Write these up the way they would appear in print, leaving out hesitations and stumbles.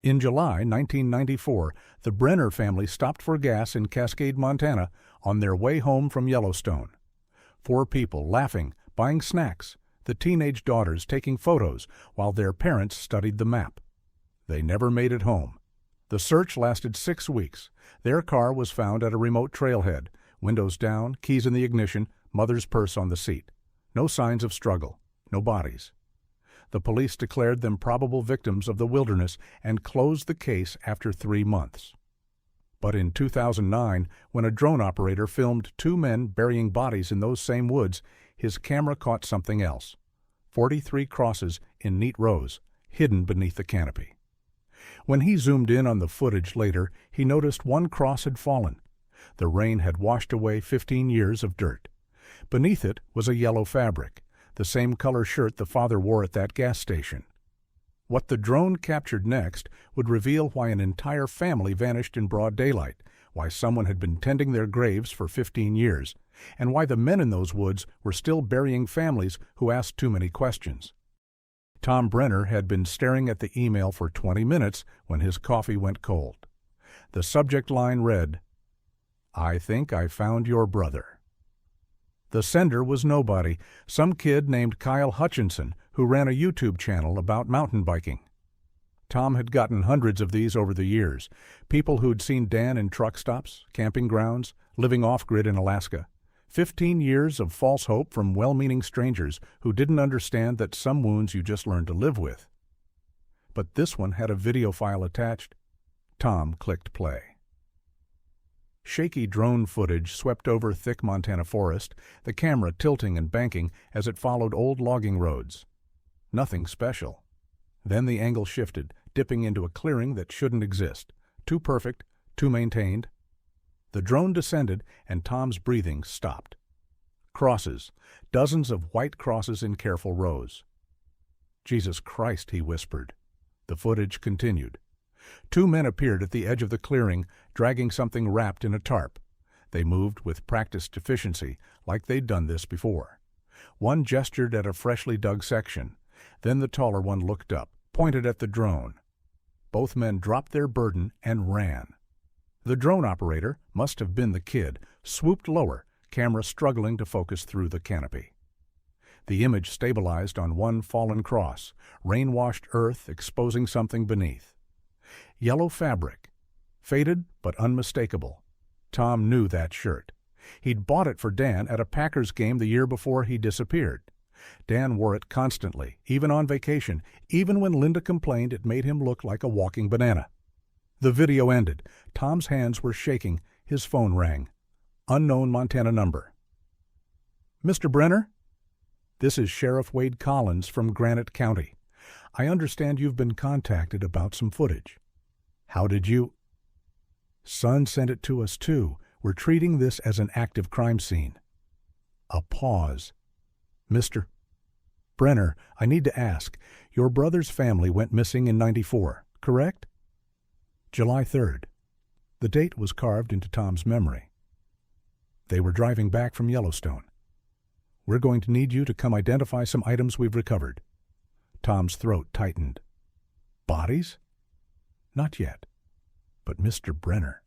In July 1994, the Brenner family stopped for gas in Cascade, Montana, on their way home from Yellowstone. 4 people laughing, buying snacks, the teenage daughters taking photos while their parents studied the map. They never made it home. The search lasted 6 weeks. Their car was found at a remote trailhead, windows down, keys in the ignition, mother's purse on the seat. No signs of struggle, no bodies. The police declared them probable victims of the wilderness and closed the case after 3 months. But in 2009, when a drone operator filmed 2 men burying bodies in those same woods, his camera caught something else. 43 crosses in neat rows, hidden beneath the canopy. When he zoomed in on the footage later, he noticed one cross had fallen. The rain had washed away 15 years of dirt. Beneath it was a yellow fabric, the same color shirt the father wore at that gas station. What the drone captured next would reveal why an entire family vanished in broad daylight, why someone had been tending their graves for 15 years, and why the men in those woods were still burying families who asked too many questions. Tom Brenner had been staring at the email for 20 minutes when his coffee went cold. The subject line read, "I think I found your brother." The sender was nobody, some kid named Kyle Hutchinson who ran a YouTube channel about mountain biking. Tom had gotten hundreds of these over the years, people who'd seen Dan in truck stops, camping grounds, living off-grid in Alaska. 15 years of false hope from well-meaning strangers who didn't understand that some wounds you just learn to live with. But this one had a video file attached. Tom clicked play. Shaky drone footage swept over thick Montana forest, the camera tilting and banking as it followed old logging roads. Nothing special. Then the angle shifted, dipping into a clearing that shouldn't exist. Too perfect, too maintained. The drone descended, and Tom's breathing stopped. Crosses, dozens of white crosses in careful rows. "Jesus Christ," he whispered. The footage continued. 2 men appeared at the edge of the clearing, dragging something wrapped in a tarp. They moved with practiced efficiency, like they'd done this before. One gestured at a freshly dug section. Then the taller one looked up, pointed at the drone. Both men dropped their burden and ran. The drone operator, must have been the kid, swooped lower, camera struggling to focus through the canopy. The image stabilized on one fallen cross, rain-washed earth exposing something beneath. Yellow fabric, faded but unmistakable. Tom knew that shirt. He'd bought it for Dan at a Packers game the year before he disappeared. Dan wore it constantly, even on vacation, even when Linda complained it made him look like a walking banana. The video ended. Tom's hands were shaking. His phone rang. Unknown Montana number. "Mr. Brenner? This is Sheriff Wade Collins from Granite County. I understand you've been contacted about some footage. How did you—" "Son sent it to us too. We're treating this as an active crime scene." A pause. "Mr. Brenner, I need to ask. Your brother's family went missing in '94, correct?" July 3rd. The date was carved into Tom's memory. They were driving back from Yellowstone. "We're going to need you to come identify some items we've recovered." Tom's throat tightened. "Bodies?" "Not yet. But Mr. Brenner."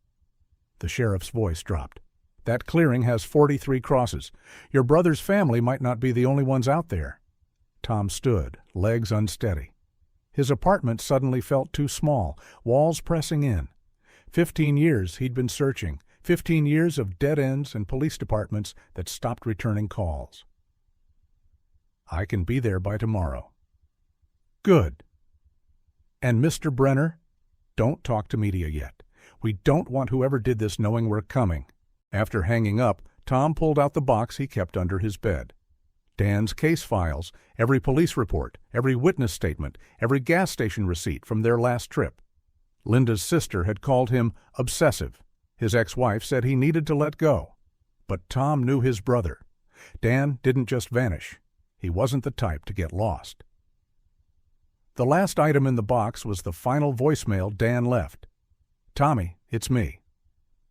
The sheriff's voice dropped. "That clearing has 43 crosses. Your brother's family might not be the only ones out there." Tom stood, legs unsteady. His apartment suddenly felt too small, walls pressing in. 15 years he'd been searching, 15 years of dead ends and police departments that stopped returning calls. "I can be there by tomorrow." "Good." "And Mr. Brenner, don't talk to media yet. We don't want whoever did this knowing we're coming." After hanging up, Tom pulled out the box he kept under his bed. Dan's case files, every police report, every witness statement, every gas station receipt from their last trip. Linda's sister had called him obsessive. His ex-wife said he needed to let go. But Tom knew his brother. Dan didn't just vanish. He wasn't the type to get lost. The last item in the box was the final voicemail Dan left. "Tommy, it's me.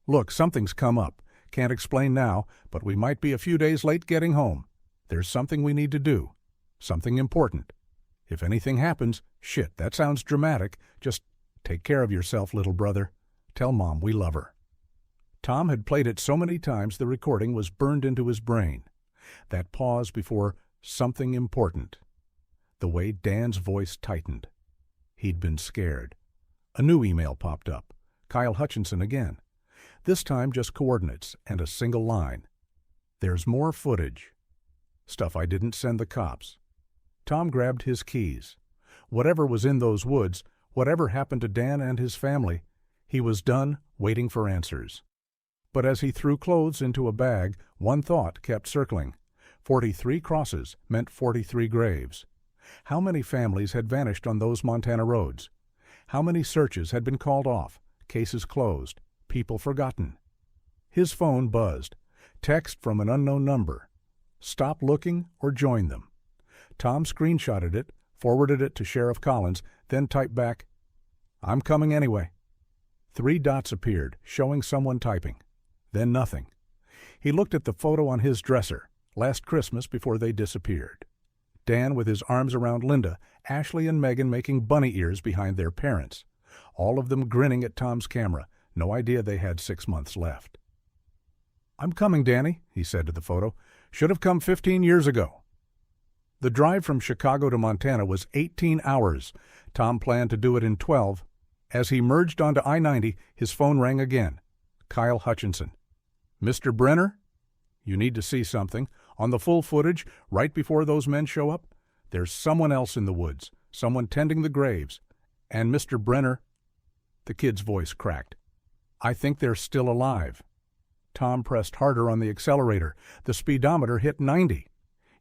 Look, something's come up. Can't explain now, but we might be a few days late getting home. There's something we need to do. Something important. If anything happens, shit, that sounds dramatic. Just Take care of yourself, little brother. Tell Mom we love her. Tom had played it so many times the recording was burned into his brain. That pause before something important. The way Dan's voice tightened. He'd been scared. A new email popped up. Kyle Hutchinson again. This time just coordinates and a single line. There's more footage. Stuff I didn't send the cops. Tom grabbed his keys. Whatever was in those woods, whatever happened to Dan and his family, he was done waiting for answers. But as he threw clothes into a bag, one thought kept circling. 43 crosses meant 43 graves. How many families had vanished on those Montana roads? How many searches had been called off, cases closed, people forgotten? His phone buzzed. Text from an unknown number. Stop looking or join them. Tom screenshotted it, forwarded it to Sheriff Collins, then typed back, "I'm coming anyway." 3 dots appeared, showing someone typing. Then nothing. He looked at the photo on his dresser, last Christmas before they disappeared. Dan with his arms around Linda, Ashley and Megan making bunny ears behind their parents. All of them grinning at Tom's camera, no idea they had 6 months left. "I'm coming, Danny," he said to the photo. "Should have come 15 years ago." The drive from Chicago to Montana was 18 hours. Tom planned to do it in 12. As he merged onto I-90, his phone rang again. Kyle Hutchinson. "Mr. Brenner? You need to see something. On the full footage, right before those men show up, there's someone else in the woods, someone tending the graves. And Mr. Brenner..." The kid's voice cracked. "I think they're still alive." Tom pressed harder on the accelerator. The speedometer hit 90.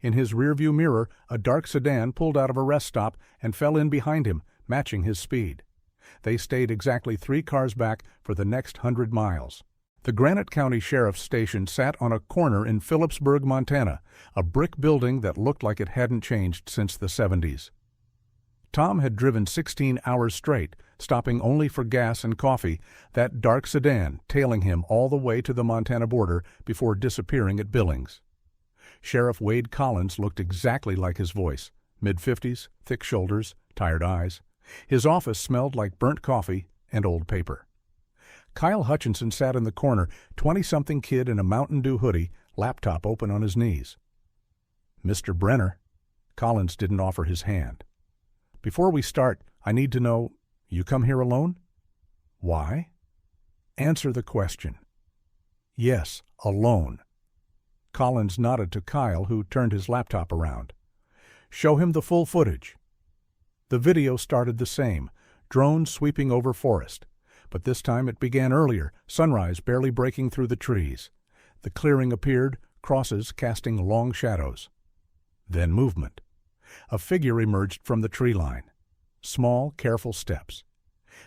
In his rearview mirror, a dark sedan pulled out of a rest stop and fell in behind him, matching his speed. They stayed exactly 3 cars back for the next 100 miles. The Granite County Sheriff's Station sat on a corner in Phillipsburg, Montana, a brick building that looked like it hadn't changed since the 70s. Tom had driven 16 hours straight, stopping only for gas and coffee, that dark sedan tailing him all the way to the Montana border before disappearing at Billings. Sheriff Wade Collins looked exactly like his voice, mid-50s, thick shoulders, tired eyes. His office smelled like burnt coffee and old paper. Kyle Hutchinson sat in the corner, 20-something kid in a Mountain Dew hoodie, laptop open on his knees. "Mr. Brenner." Collins didn't offer his hand. "Before we start, I need to know, you come here alone?" "Why?" "Answer the question." "Yes, alone." Collins nodded to Kyle, who turned his laptop around. "Show him the full footage." The video started the same, drone sweeping over forest. But this time it began earlier, sunrise barely breaking through the trees. The clearing appeared, crosses casting long shadows. Then movement. A figure emerged from the tree line. Small, careful steps.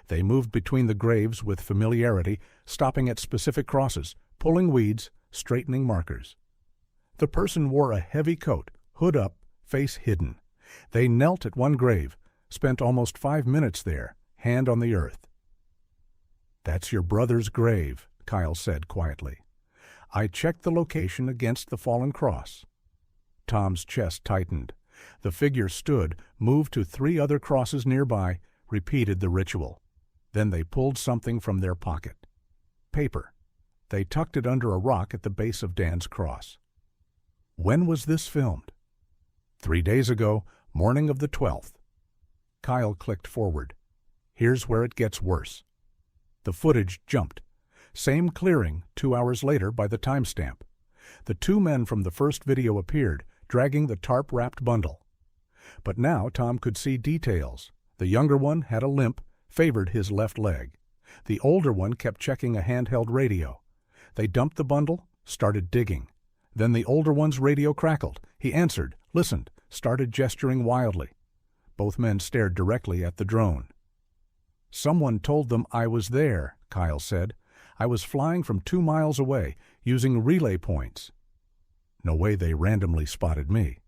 They moved between the graves with familiarity, stopping at specific crosses, pulling weeds, straightening markers. The person wore a heavy coat, hood up, face hidden. They knelt at one grave, spent almost 5 minutes there, hand on the earth. "That's your brother's grave," Kyle said quietly. "I checked the location against the fallen cross." Tom's chest tightened. The figure stood, moved to 3 other crosses nearby, repeated the ritual. Then they pulled something from their pocket. Paper. They tucked it under a rock at the base of Dan's cross. When was this filmed? 3 days ago, morning of the 12th. Kyle clicked forward. Here's where it gets worse. The footage jumped. Same clearing 2 hours later by the timestamp. The 2 men from the first video appeared, dragging the tarp-wrapped bundle. But now Tom could see details. The younger one had a limp, favored his left leg. The older one kept checking a handheld radio. They dumped the bundle, started digging. Then the older one's radio crackled. He answered, listened, started gesturing wildly. Both men stared directly at the drone. "Someone told them I was there," Kyle said. "I was flying from 2 miles away, using relay points." No way they randomly spotted me.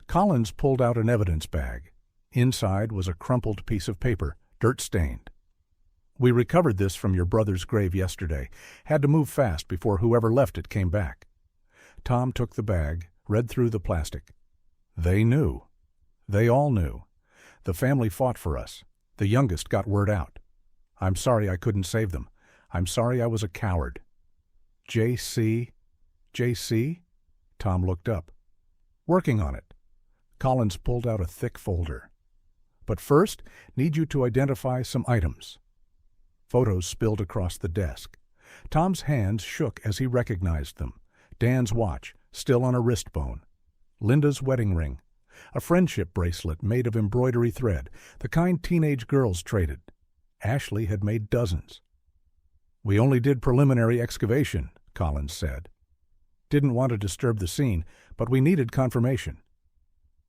Collins pulled out an evidence bag. Inside was a crumpled piece of paper, dirt-stained. "We recovered this from your brother's grave yesterday. Had to move fast before whoever left it came back." Tom took the bag, read through the plastic. They knew. They all knew. The family fought for us. The youngest got word out. "I'm sorry I couldn't save them. I'm sorry I was a coward." "J.C.? J.C.?" Tom looked up. "Working on it." Collins pulled out a thick folder. "But first, need you to identify some items." Photos spilled across the desk. Tom's hands shook as he recognized them. Dan's watch, still on a wrist bone. Linda's wedding ring. A friendship bracelet made of embroidery thread, the kind teenage girls traded. Ashley had made dozens. "We only did preliminary excavation," Collins said. "Didn't want to disturb the scene, but we needed confirmation.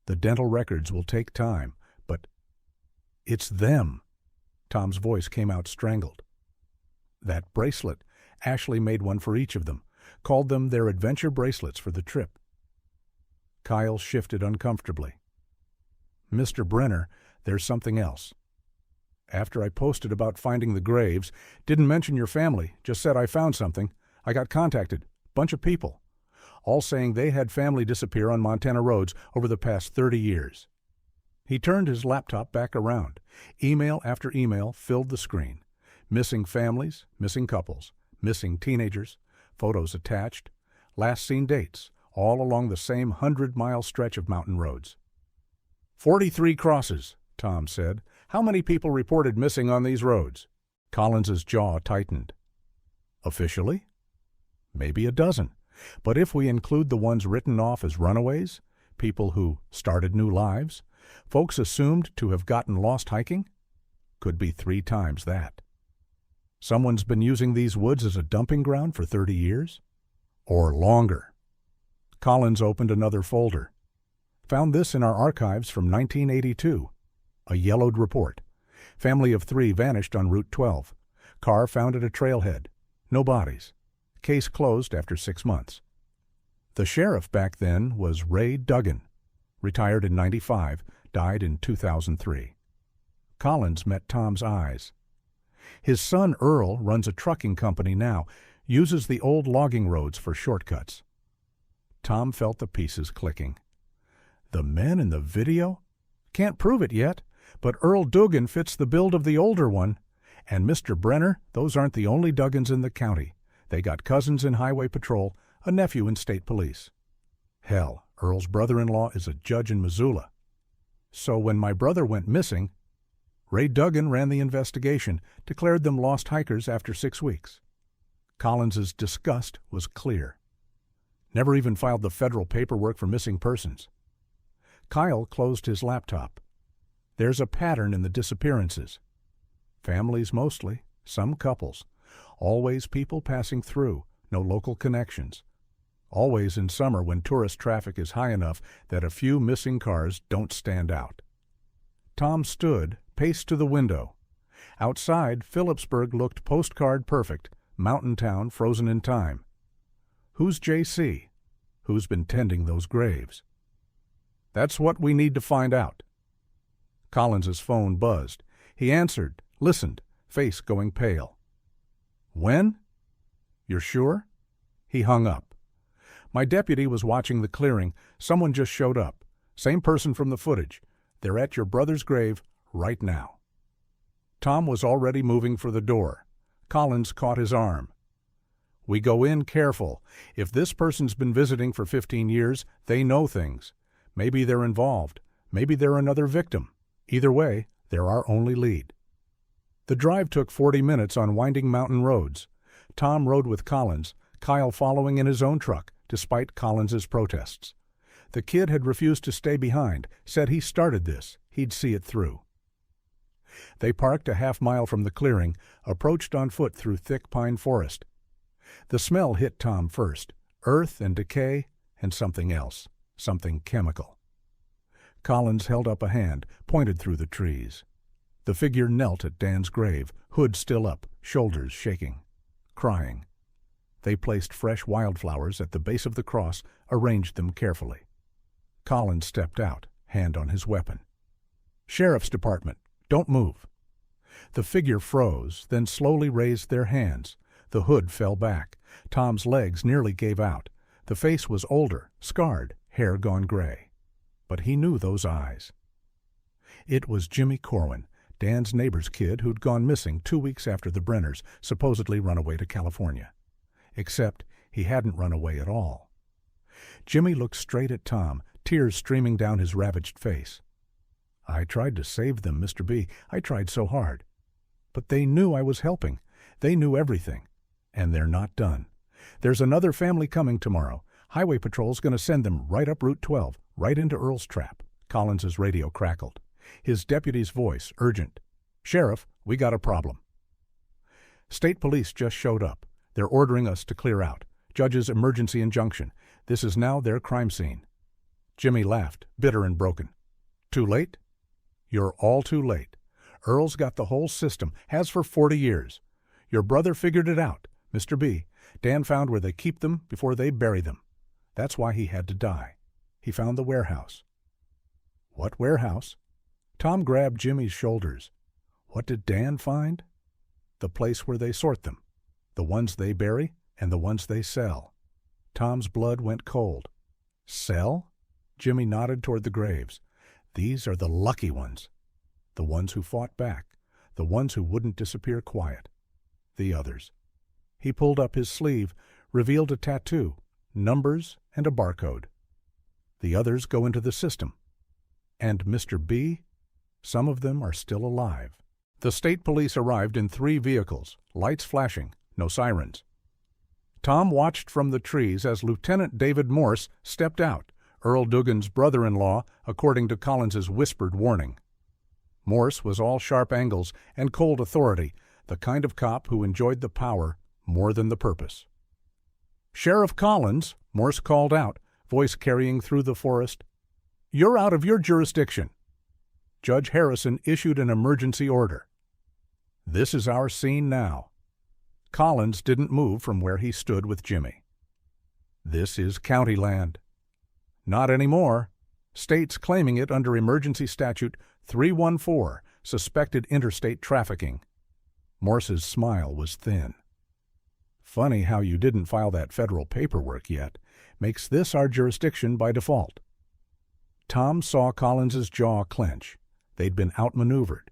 The dental records will take time, but—" "It's them." Tom's voice came out strangled. "That bracelet. Ashley made one for each of them, called them their adventure bracelets for the trip." Kyle shifted uncomfortably. "Mr. Brenner, there's something else. After I posted about finding the graves, didn't mention your family, just said I found something. I got contacted. Bunch of people. All saying they had family disappear on Montana roads over the past 30 years. He turned his laptop back around. Email after email filled the screen. Missing families, missing couples, missing teenagers, photos attached, last seen dates, all along the same 100-mile stretch of mountain roads. 43 crosses, Tom said. How many people reported missing on these roads? Collins's jaw tightened. Officially? Maybe a dozen. But if we include the ones written off as runaways, people who started new lives, folks assumed to have gotten lost hiking, could be 3 times that. Someone's been using these woods as a dumping ground for 30 years? Or longer. Collins opened another folder. Found this in our archives from 1982. A yellowed report. Family of 3 vanished on Route 12. Car found at a trailhead. No bodies. Case closed after 6 months. The sheriff back then was Ray Duggan. Retired in '95, died in 2003. Collins met Tom's eyes. His son Earl runs a trucking company now, uses the old logging roads for shortcuts. Tom felt the pieces clicking. The men in the video? Can't prove it yet, but Earl Duggan fits the build of the older one. And Mr. Brenner, those aren't the only Duggans in the county. They got cousins in highway patrol, a nephew in state police. Hell, Earl's brother-in-law is a judge in Missoula. So when my brother went missing, Ray Duggan ran the investigation, declared them lost hikers after 6 weeks. Collins's disgust was clear. Never even filed the federal paperwork for missing persons. Kyle closed his laptop. There's a pattern in the disappearances. Families mostly, some couples. Always people passing through, no local connections. Always in summer when tourist traffic is high enough that a few missing cars don't stand out. Tom stood, paced to the window. Outside, Phillipsburg looked postcard perfect, mountain town frozen in time. Who's J.C.? Who's been tending those graves? That's what we need to find out. Collins's phone buzzed. He answered, listened, face going pale. When? You're sure? He hung up. My deputy was watching the clearing. Someone just showed up. Same person from the footage. They're at your brother's grave right now. Tom was already moving for the door. Collins caught his arm. We go in careful. If this person's been visiting for 15 years, they know things. Maybe they're involved. Maybe they're another victim. Either way, they're our only lead. The drive took 40 minutes on winding mountain roads. Tom rode with Collins, Kyle following in his own truck, despite Collins's protests. The kid had refused to stay behind, said he started this, he'd see it through. They parked a half-mile from the clearing, approached on foot through thick pine forest. The smell hit Tom first, earth and decay and something else, something chemical. Collins held up a hand, pointed through the trees. The figure knelt at Dan's grave, hood still up, shoulders shaking, crying. They placed fresh wildflowers at the base of the cross, arranged them carefully. Collins stepped out, hand on his weapon. Sheriff's Department, don't move. The figure froze, then slowly raised their hands. The hood fell back. Tom's legs nearly gave out. The face was older, scarred, hair gone gray. But he knew those eyes. It was Jimmy Corwin, Dan's neighbor's kid who'd gone missing 2 weeks after the Brenners supposedly run away to California. Except he hadn't run away at all. Jimmy looked straight at Tom, tears streaming down his ravaged face. "I tried to save them, Mr. B. I tried so hard. But they knew I was helping. They knew everything. And they're not done. There's another family coming tomorrow. Highway Patrol's going to send them right up Route 12, right into Earl's trap." Collins's radio crackled. His deputy's voice, urgent. "Sheriff, we got a problem." "State police just showed up. They're ordering us to clear out. Judge's emergency injunction. This is now their crime scene." Jimmy laughed, bitter and broken. "Too late?" "You're all too late. Earl's got the whole system, has for 40 years. Your brother figured it out, Mr. B. Dan found where they keep them before they bury them. That's why he had to die. He found the warehouse." "What warehouse?" Tom grabbed Jimmy's shoulders. "What did Dan find?" "The place where they sort them. The ones they bury and the ones they sell." Tom's blood went cold. "Sell?" Jimmy nodded toward the graves. "These are the lucky ones. The ones who fought back. The ones who wouldn't disappear quiet. The others." He pulled up his sleeve, revealed a tattoo, numbers and a barcode. "The others go into the system. And Mr. B? Some of them are still alive." The state police arrived in 3 vehicles, lights flashing, no sirens. Tom watched from the trees as Lieutenant David Morse stepped out, Earl Dugan's brother-in-law, according to Collins's whispered warning. Morse was all sharp angles and cold authority, the kind of cop who enjoyed the power more than the purpose. "Sheriff Collins," Morse called out, voice carrying through the forest, "you're out of your jurisdiction. Judge Harrison issued an emergency order. This is our scene now." Collins didn't move from where he stood with Jimmy. "This is county land." "Not anymore. State's claiming it under Emergency Statute 314, suspected interstate trafficking." Morse's smile was thin. "Funny how you didn't file that federal paperwork yet. Makes this our jurisdiction by default." Tom saw Collins's jaw clench. They'd been outmaneuvered.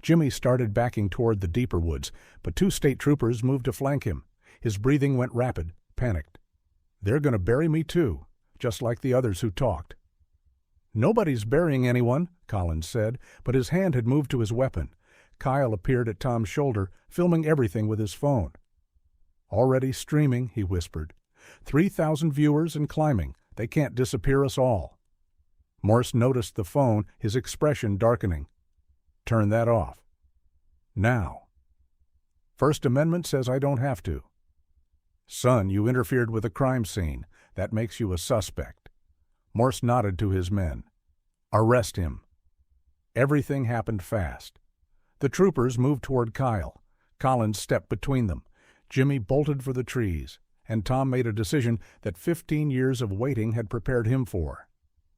Jimmy started backing toward the deeper woods, but 2 state troopers moved to flank him. His breathing went rapid, panicked. "They're going to bury me too, just like the others who talked." "Nobody's burying anyone," Collins said, but his hand had moved to his weapon. Kyle appeared at Tom's shoulder, filming everything with his phone. "Already streaming," he whispered. 3,000 viewers and climbing. They can't disappear us all." Morse noticed the phone, his expression darkening. "Turn that off." "Now." "First Amendment says I don't have to." "Son, you interfered with a crime scene. That makes you a suspect." Morse nodded to his men. "Arrest him." Everything happened fast. The troopers moved toward Kyle. Collins stepped between them. Jimmy bolted for the trees, and Tom made a decision that 15 years of waiting had prepared him for.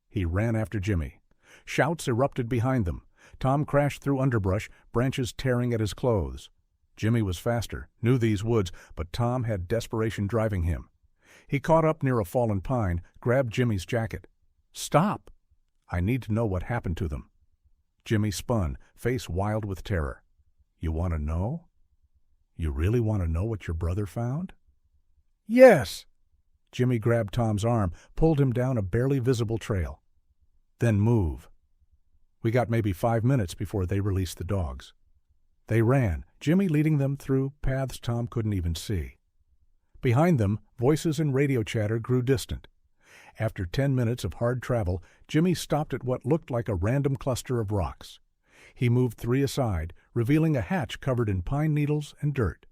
He ran after Jimmy. Shouts erupted behind them. Tom crashed through underbrush, branches tearing at his clothes. Jimmy was faster, knew these woods, but Tom had desperation driving him. He caught up near a fallen pine, grabbed Jimmy's jacket. "Stop! I need to know what happened to them." Jimmy spun, face wild with terror. "You want to know? You really want to know what your brother found?" "Yes!" Jimmy grabbed Tom's arm, pulled him down a barely visible trail. "Then move." We got maybe 5 minutes before they released the dogs. They ran, Jimmy leading them through paths Tom couldn't even see. Behind them, voices and radio chatter grew distant. After 10 minutes of hard travel, Jimmy stopped at what looked like a random cluster of rocks. He moved 3 aside, revealing a hatch covered in pine needles and dirt.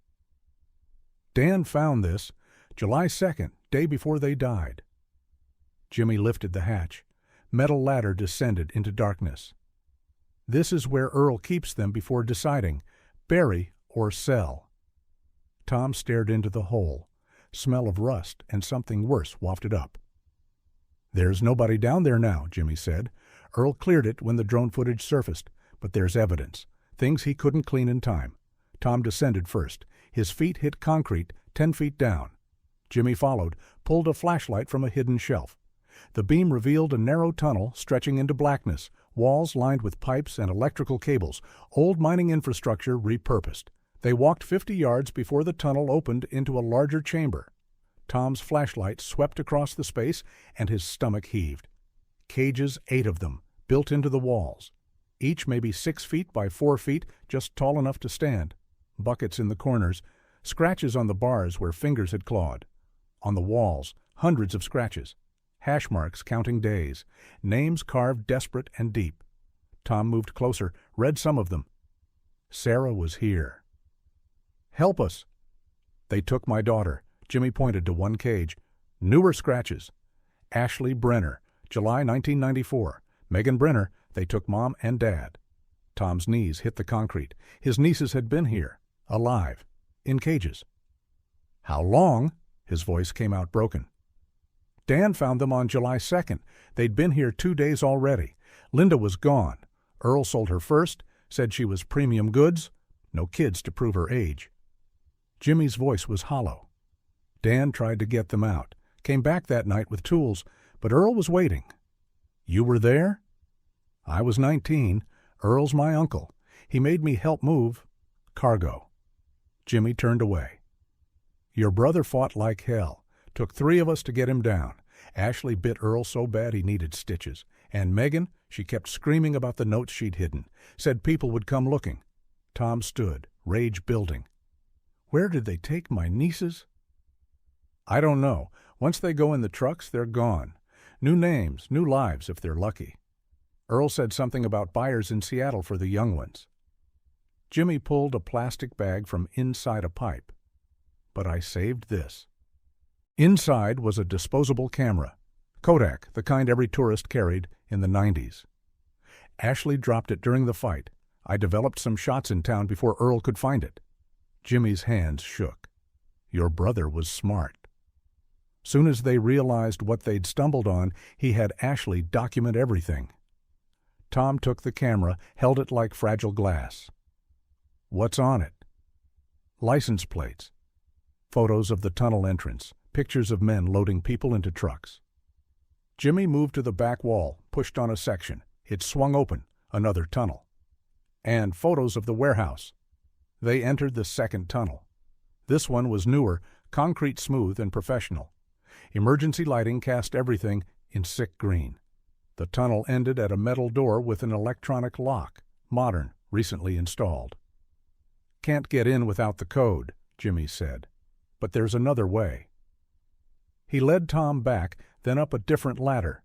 "Dan found this, July 2nd, day before they died." Jimmy lifted the hatch. Metal ladder descended into darkness. "This is where Earl keeps them before deciding, bury or sell." Tom stared into the hole. Smell of rust and something worse wafted up. "There's nobody down there now," Jimmy said. "Earl cleared it when the drone footage surfaced, but there's evidence. Things he couldn't clean in time." Tom descended first. His feet hit concrete 10 feet down. Jimmy followed, pulled a flashlight from a hidden shelf. The beam revealed a narrow tunnel stretching into blackness, walls lined with pipes and electrical cables, old mining infrastructure repurposed. They walked 50 yards before the tunnel opened into a larger chamber. Tom's flashlight swept across the space, and his stomach heaved. Cages, 8 of them, built into the walls. Each maybe 6 feet by 4 feet, just tall enough to stand. Buckets in the corners, scratches on the bars where fingers had clawed. On the walls, hundreds of scratches. Hash marks counting days. Names carved desperate and deep. Tom moved closer, read some of them. Sarah was here. "Help us." "They took my daughter." Jimmy pointed to one cage. Newer scratches. Ashley Brenner, July 1994. Megan Brenner, they took Mom and Dad. Tom's knees hit the concrete. His nieces had been here, alive, in cages. "How long?" His voice came out broken. "Dan found them on July 2nd. They'd been here 2 days already. Linda was gone. Earl sold her first, said she was premium goods. No kids to prove her age." Jimmy's voice was hollow. "Dan tried to get them out. Came back that night with tools, but Earl was waiting." "You were there?" "I was 19. Earl's my uncle. He made me help move cargo." Jimmy turned away. "Your brother fought like hell. Took 3 of us to get him down. Ashley bit Earl so bad he needed stitches. And Megan, she kept screaming about the notes she'd hidden. Said people would come looking." Tom stood, rage building. "Where did they take my nieces?" "I don't know. Once they go in the trucks, they're gone. New names, new lives if they're lucky. Earl said something about buyers in Seattle for the young ones." Jimmy pulled a plastic bag from inside a pipe. "But I saved this." Inside was a disposable camera. Kodak, the kind every tourist carried in the 90s. "Ashley dropped it during the fight. I developed some shots in town before Earl could find it." Jimmy's hands shook. "Your brother was smart." Soon as they realized what they'd stumbled on, he had Ashley document everything. Tom took the camera, held it like fragile glass. "What's on it?" "License plates. Photos of the tunnel entrance. Pictures of men loading people into trucks." Jimmy moved to the back wall, pushed on a section. It swung open, another tunnel. "And photos of the warehouse." They entered the second tunnel. This one was newer, concrete smooth and professional. Emergency lighting cast everything in sick green. The tunnel ended at a metal door with an electronic lock, modern, recently installed. "Can't get in without the code," Jimmy said. "But there's another way." He led Tom back, then up a different ladder.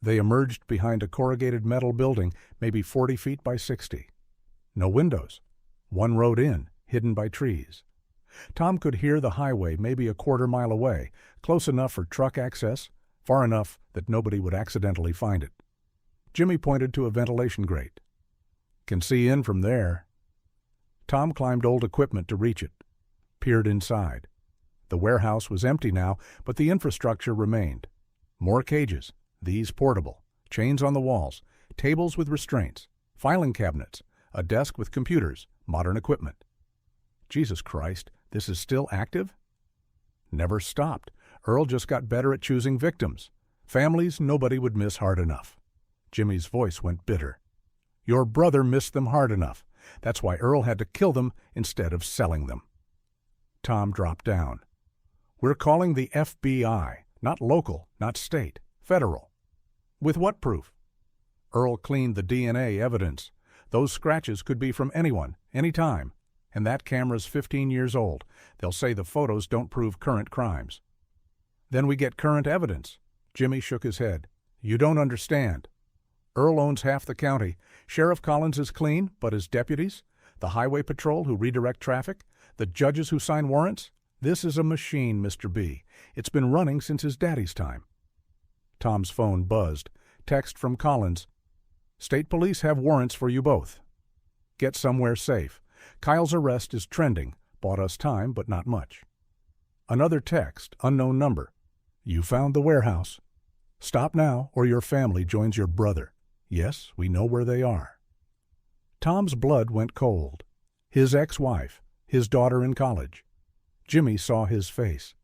They emerged behind a corrugated metal building, maybe 40 feet by 60. No windows. One road in, hidden by trees. Tom could hear the highway maybe a quarter mile away, close enough for truck access, far enough that nobody would accidentally find it. Jimmy pointed to a ventilation grate. "Can see in from there." Tom climbed old equipment to reach it, peered inside. The warehouse was empty now, but the infrastructure remained. More cages, these portable, chains on the walls, tables with restraints, filing cabinets, a desk with computers, modern equipment. Jesus Christ, this is still active? Never stopped. Earl just got better at choosing victims. Families nobody would miss hard enough. Jimmy's voice went bitter. Your brother missed them hard enough. That's why Earl had to kill them instead of selling them. Tom dropped down. We're calling the FBI, not local, not state, federal. With what proof? Earl cleaned the DNA evidence. Those scratches could be from anyone, anytime. And that camera's 15 years old. They'll say the photos don't prove current crimes. Then we get current evidence. Jimmy shook his head. You don't understand. Earl owns half the county. Sheriff Collins is clean, but his deputies, the highway patrol who redirect traffic, the judges who sign warrants, this is a machine, Mr. B. It's been running since his daddy's time. Tom's phone buzzed. Text from Collins. State police have warrants for you both. Get somewhere safe. Kyle's arrest is trending. Bought us time, but not much. Another text, unknown number. You found the warehouse. Stop now, or your family joins your brother. Yes, we know where they are. Tom's blood went cold. His ex-wife, his daughter in college. Jimmy saw his face.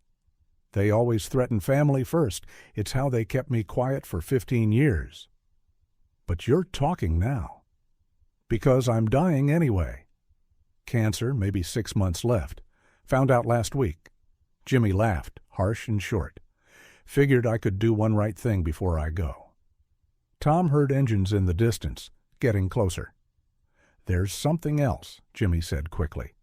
They always threaten family first. It's how they kept me quiet for 15 years. But you're talking now. Because I'm dying anyway. Cancer, maybe 6 months left. Found out last week. Jimmy laughed, harsh and short. Figured I could do one right thing before I go. Tom heard engines in the distance, getting closer. There's something else, Jimmy said quickly.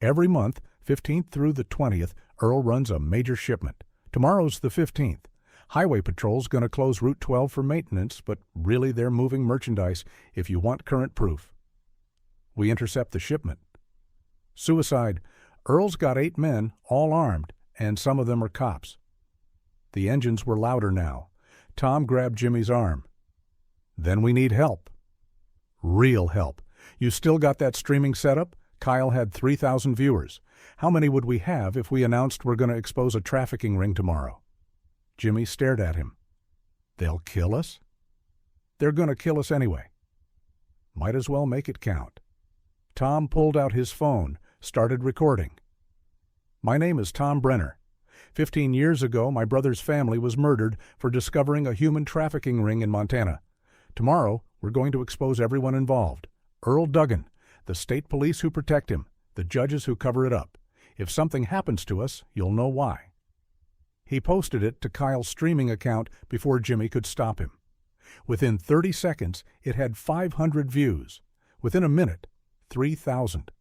Every month, 15th through the 20th, Earl runs a major shipment. Tomorrow's the 15th. Highway Patrol's going to close Route 12 for maintenance, but really they're moving merchandise if you want current proof. We intercept the shipment. Suicide. Earl's got 8 men, all armed, and some of them are cops. The engines were louder now. Tom grabbed Jimmy's arm. Then we need help. Real help. You still got that streaming setup? Kyle had 3,000 viewers. How many would we have if we announced we're going to expose a trafficking ring tomorrow? Jimmy stared at him. They'll kill us? They're going to kill us anyway. Might as well make it count. Tom pulled out his phone, started recording. My name is Tom Brenner. 15 years ago, my brother's family was murdered for discovering a human trafficking ring in Montana. Tomorrow, we're going to expose everyone involved. Earl Duggan, the state police who protect him, the judges who cover it up. If something happens to us, you'll know why. He posted it to Kyle's streaming account before Jimmy could stop him. Within 30 seconds, it had 500 views. Within a minute, 3,000.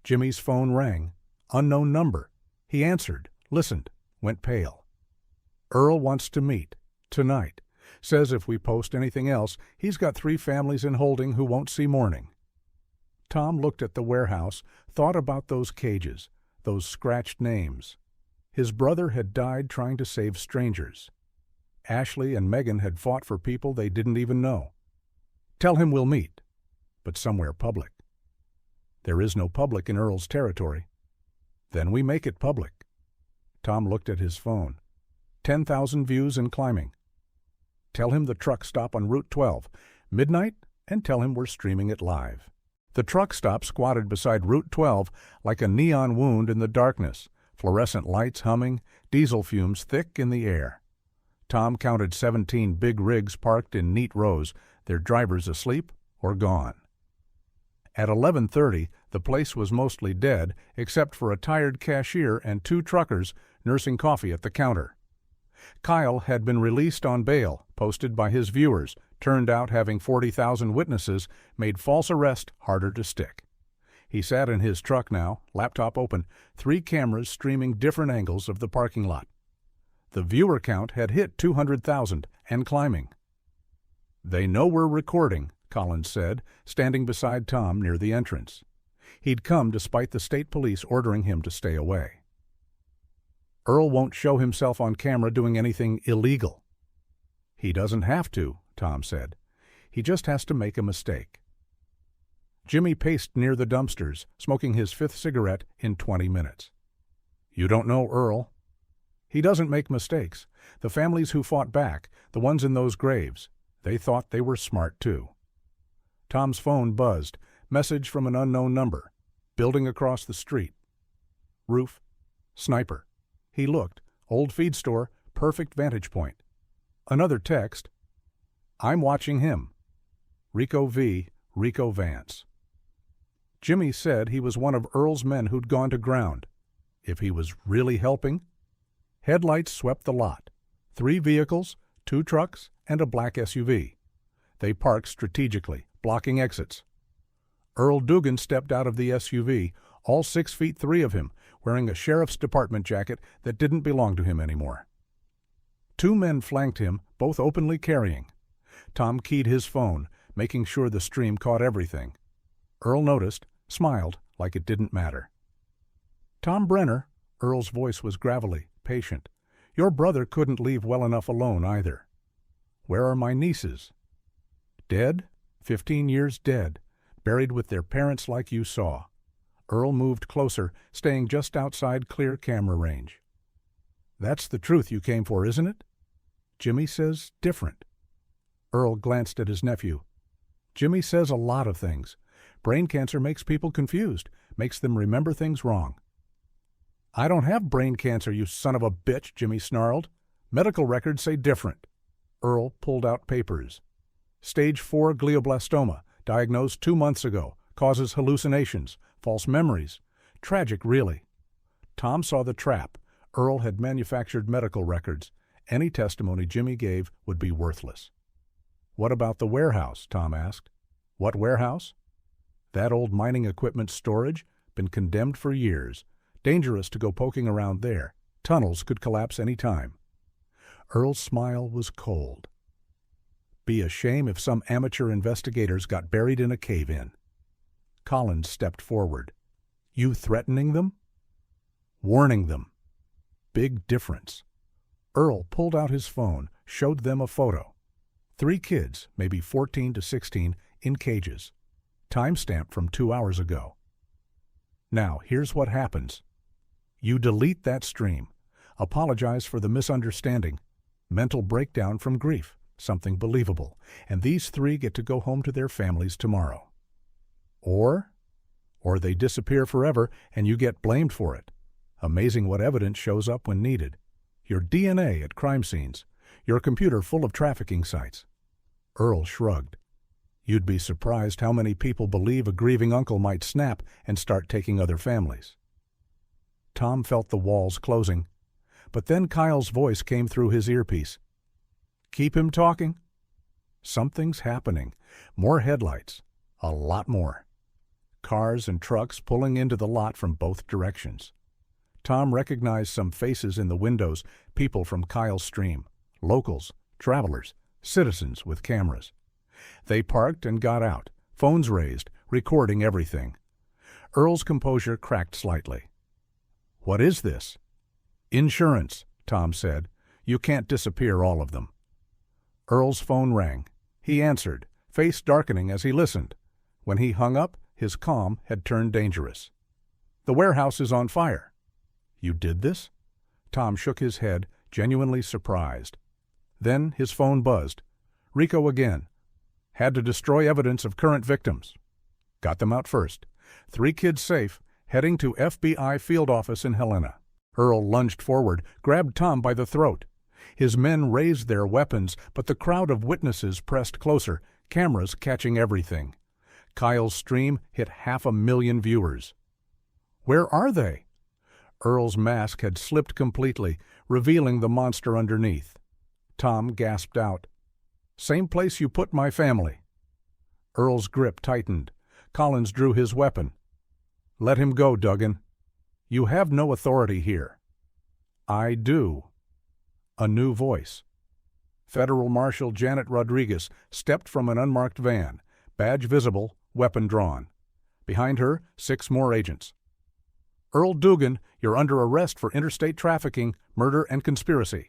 Jimmy's phone rang. Unknown number. He answered, listened, went pale. Earl wants to meet. Tonight. Says if we post anything else, he's got 3 families in holding who won't see morning. Tom looked at the warehouse, thought about those cages, those scratched names. His brother had died trying to save strangers. Ashley and Megan had fought for people they didn't even know. Tell him we'll meet, but somewhere public. There is no public in Earl's territory. Then we make it public. Tom looked at his phone. 10,000 views and climbing. Tell him the truck stop on Route 12, midnight, and tell him we're streaming it live. The truck stop squatted beside Route 12 like a neon wound in the darkness, fluorescent lights humming, diesel fumes thick in the air. Tom counted 17 big rigs parked in neat rows, their drivers asleep or gone. At 11:30, the place was mostly dead, except for a tired cashier and 2 truckers nursing coffee at the counter. Kyle had been released on bail, posted by his viewers, turned out having 40,000 witnesses, made false arrest harder to stick. He sat in his truck now, laptop open, 3 cameras streaming different angles of the parking lot. The viewer count had hit 200,000 and climbing. They know we're recording, Collins said, standing beside Tom near the entrance. He'd come despite the state police ordering him to stay away. Earl won't show himself on camera doing anything illegal. He doesn't have to, Tom said. He just has to make a mistake. Jimmy paced near the dumpsters, smoking his 5th cigarette in 20 minutes. You don't know Earl. He doesn't make mistakes. The families who fought back, the ones in those graves, they thought they were smart too. Tom's phone buzzed. Message from an unknown number. Building across the street. Roof. Sniper. He looked. Old feed store. Perfect vantage point. Another text. I'm watching him. Rico V. Rico Vance. Jimmy said he was one of Earl's men who'd gone to ground. If he was really helping? Headlights swept the lot. 3 vehicles, 2 trucks, and a black SUV. They parked strategically, blocking exits. Earl Dugan stepped out of the SUV, all 6'3" of him, wearing a sheriff's department jacket that didn't belong to him anymore. 2 men flanked him, both openly carrying. Tom keyed his phone, making sure the stream caught everything. Earl noticed, smiled like it didn't matter. Tom Brenner, Earl's voice was gravelly, patient. Your brother couldn't leave well enough alone either. Where are my nieces? Dead? 15 years dead, buried with their parents like you saw. Earl moved closer, staying just outside clear camera range. That's the truth you came for, isn't it? Jimmy says different. Earl glanced at his nephew. Jimmy says a lot of things. Brain cancer makes people confused, makes them remember things wrong. I don't have brain cancer, you son of a bitch, Jimmy snarled. Medical records say different. Earl pulled out papers. Stage 4 glioblastoma, diagnosed 2 months ago, causes hallucinations, false memories. Tragic, really. Tom saw the trap. Earl had manufactured medical records. Any testimony Jimmy gave would be worthless. "What about the warehouse?" Tom asked. "What warehouse?" "That old mining equipment storage. Been condemned for years. Dangerous to go poking around there. Tunnels could collapse any time." Earl's smile was cold. "Be a shame if some amateur investigators got buried in a cave-in." Collins stepped forward. "You threatening them?" "Warning them. Big difference." Earl pulled out his phone, showed them a photo. 3 kids, maybe 14 to 16, in cages. Timestamp from 2 hours ago. "Now, here's what happens. You delete that stream. Apologize for the misunderstanding. Mental breakdown from grief. Something believable. And these 3 get to go home to their families tomorrow. Or they disappear forever and you get blamed for it. Amazing what evidence shows up when needed. Your DNA at crime scenes. Your computer full of trafficking sites." Earl shrugged. "You'd be surprised how many people believe a grieving uncle might snap and start taking other families." Tom felt the walls closing, but then Kyle's voice came through his earpiece. "Keep him talking." "Something's happening. More headlights. A lot more. Cars and trucks pulling into the lot from both directions." Tom recognized some faces in the windows, people from Kyle's stream, locals, travelers, citizens with cameras. They parked and got out, phones raised, recording everything. Earl's composure cracked slightly. "What is this?" "Insurance," Tom said. "You can't disappear all of them." Earl's phone rang. He answered, face darkening as he listened. When he hung up, his calm had turned dangerous. "The warehouse is on fire." "You did this?" Tom shook his head, genuinely surprised. Then his phone buzzed. "Rico again. Had to destroy evidence of current victims. Got them out first. 3 kids safe, heading to FBI field office in Helena." Earl lunged forward, grabbed Tom by the throat. His men raised their weapons, but the crowd of witnesses pressed closer, cameras catching everything. Kyle's stream hit 500,000 viewers. "Where are they?" Earl's mask had slipped completely, revealing the monster underneath. Tom gasped out, "Same place you put my family." Earl's grip tightened. Collins drew his weapon. "Let him go, Duggan. You have no authority here." "I do." A new voice. Federal Marshal Janet Rodriguez stepped from an unmarked van, badge visible, weapon drawn. Behind her, 6 more agents. "Earl Dugan, you're under arrest for interstate trafficking, murder, and conspiracy."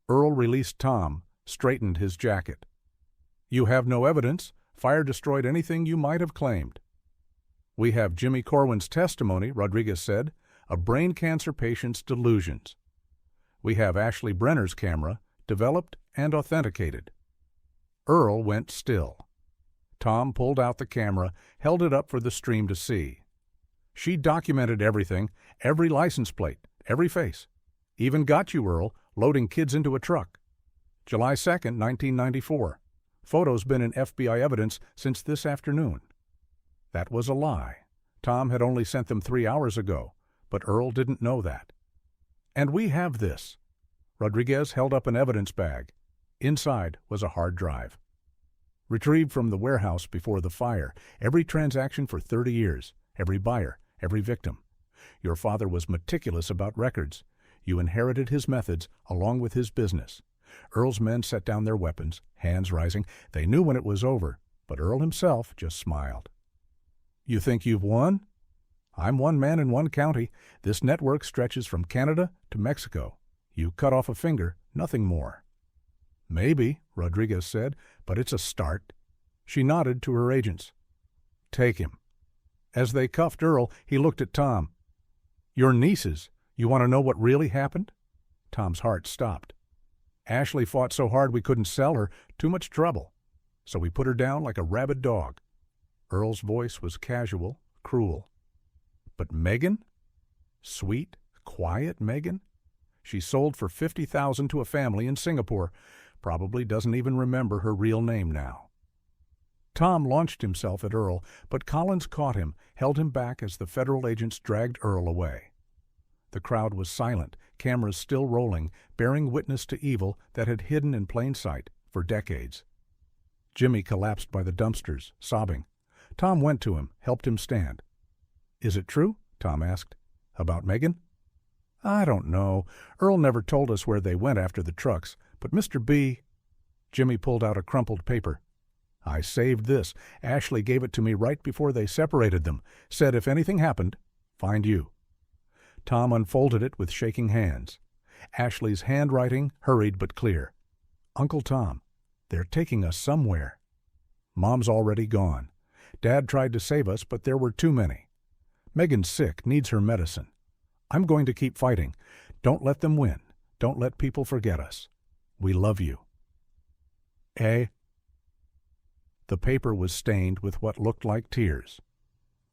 Earl released Tom, straightened his jacket. "You have no evidence. Fire destroyed anything you might have claimed." "We have Jimmy Corwin's testimony," Rodriguez said, "a brain cancer patient's delusions. We have Ashley Brenner's camera, developed and authenticated." Earl went still. Tom pulled out the camera, held it up for the stream to see. "She documented everything, every license plate, every face. Even got you, Earl, loading kids into a truck. July 2nd, 1994. Photos been in FBI evidence since this afternoon." That was a lie. Tom had only sent them 3 hours ago, but Earl didn't know that. "And we have this." Rodriguez held up an evidence bag. Inside was a hard drive. "Retrieved from the warehouse before the fire. Every transaction for 30 years. Every buyer. Every victim. Your father was meticulous about records. You inherited his methods along with his business." Earl's men set down their weapons, hands rising. They knew when it was over, but Earl himself just smiled. "You think you've won?" "I'm one man in one county. This network stretches from Canada to Mexico. You cut off a finger, nothing more." "Maybe," Rodriguez said, "but it's a start." She nodded to her agents. "Take him." As they cuffed Earl, he looked at Tom. "Your nieces, you want to know what really happened?" Tom's heart stopped. "Ashley fought so hard we couldn't sell her, too much trouble. So we put her down like a rabid dog." Earl's voice was casual, cruel. "But Megan? Sweet, quiet Megan? She sold for $50,000 to a family in Singapore. Probably doesn't even remember her real name now. Tom launched himself at Earl, but Collins caught him, held him back as the federal agents dragged Earl away. The crowd was silent, cameras still rolling, bearing witness to evil that had hidden in plain sight for decades. Jimmy collapsed by the dumpsters, sobbing. Tom went to him, helped him stand. "Is it true?" Tom asked. "About Megan?" "I don't know. Earl never told us where they went after the trucks, but Mr. B—" Jimmy pulled out a crumpled paper. "I saved this. Ashley gave it to me right before they separated them. Said if anything happened, find you." Tom unfolded it with shaking hands. Ashley's handwriting, hurried but clear. "Uncle Tom, they're taking us somewhere. Mom's already gone. Dad tried to save us, but there were too many. Megan's sick, needs her medicine. I'm going to keep fighting. Don't let them win. Don't let people forget us. We love you." Eh? The paper was stained with what looked like tears.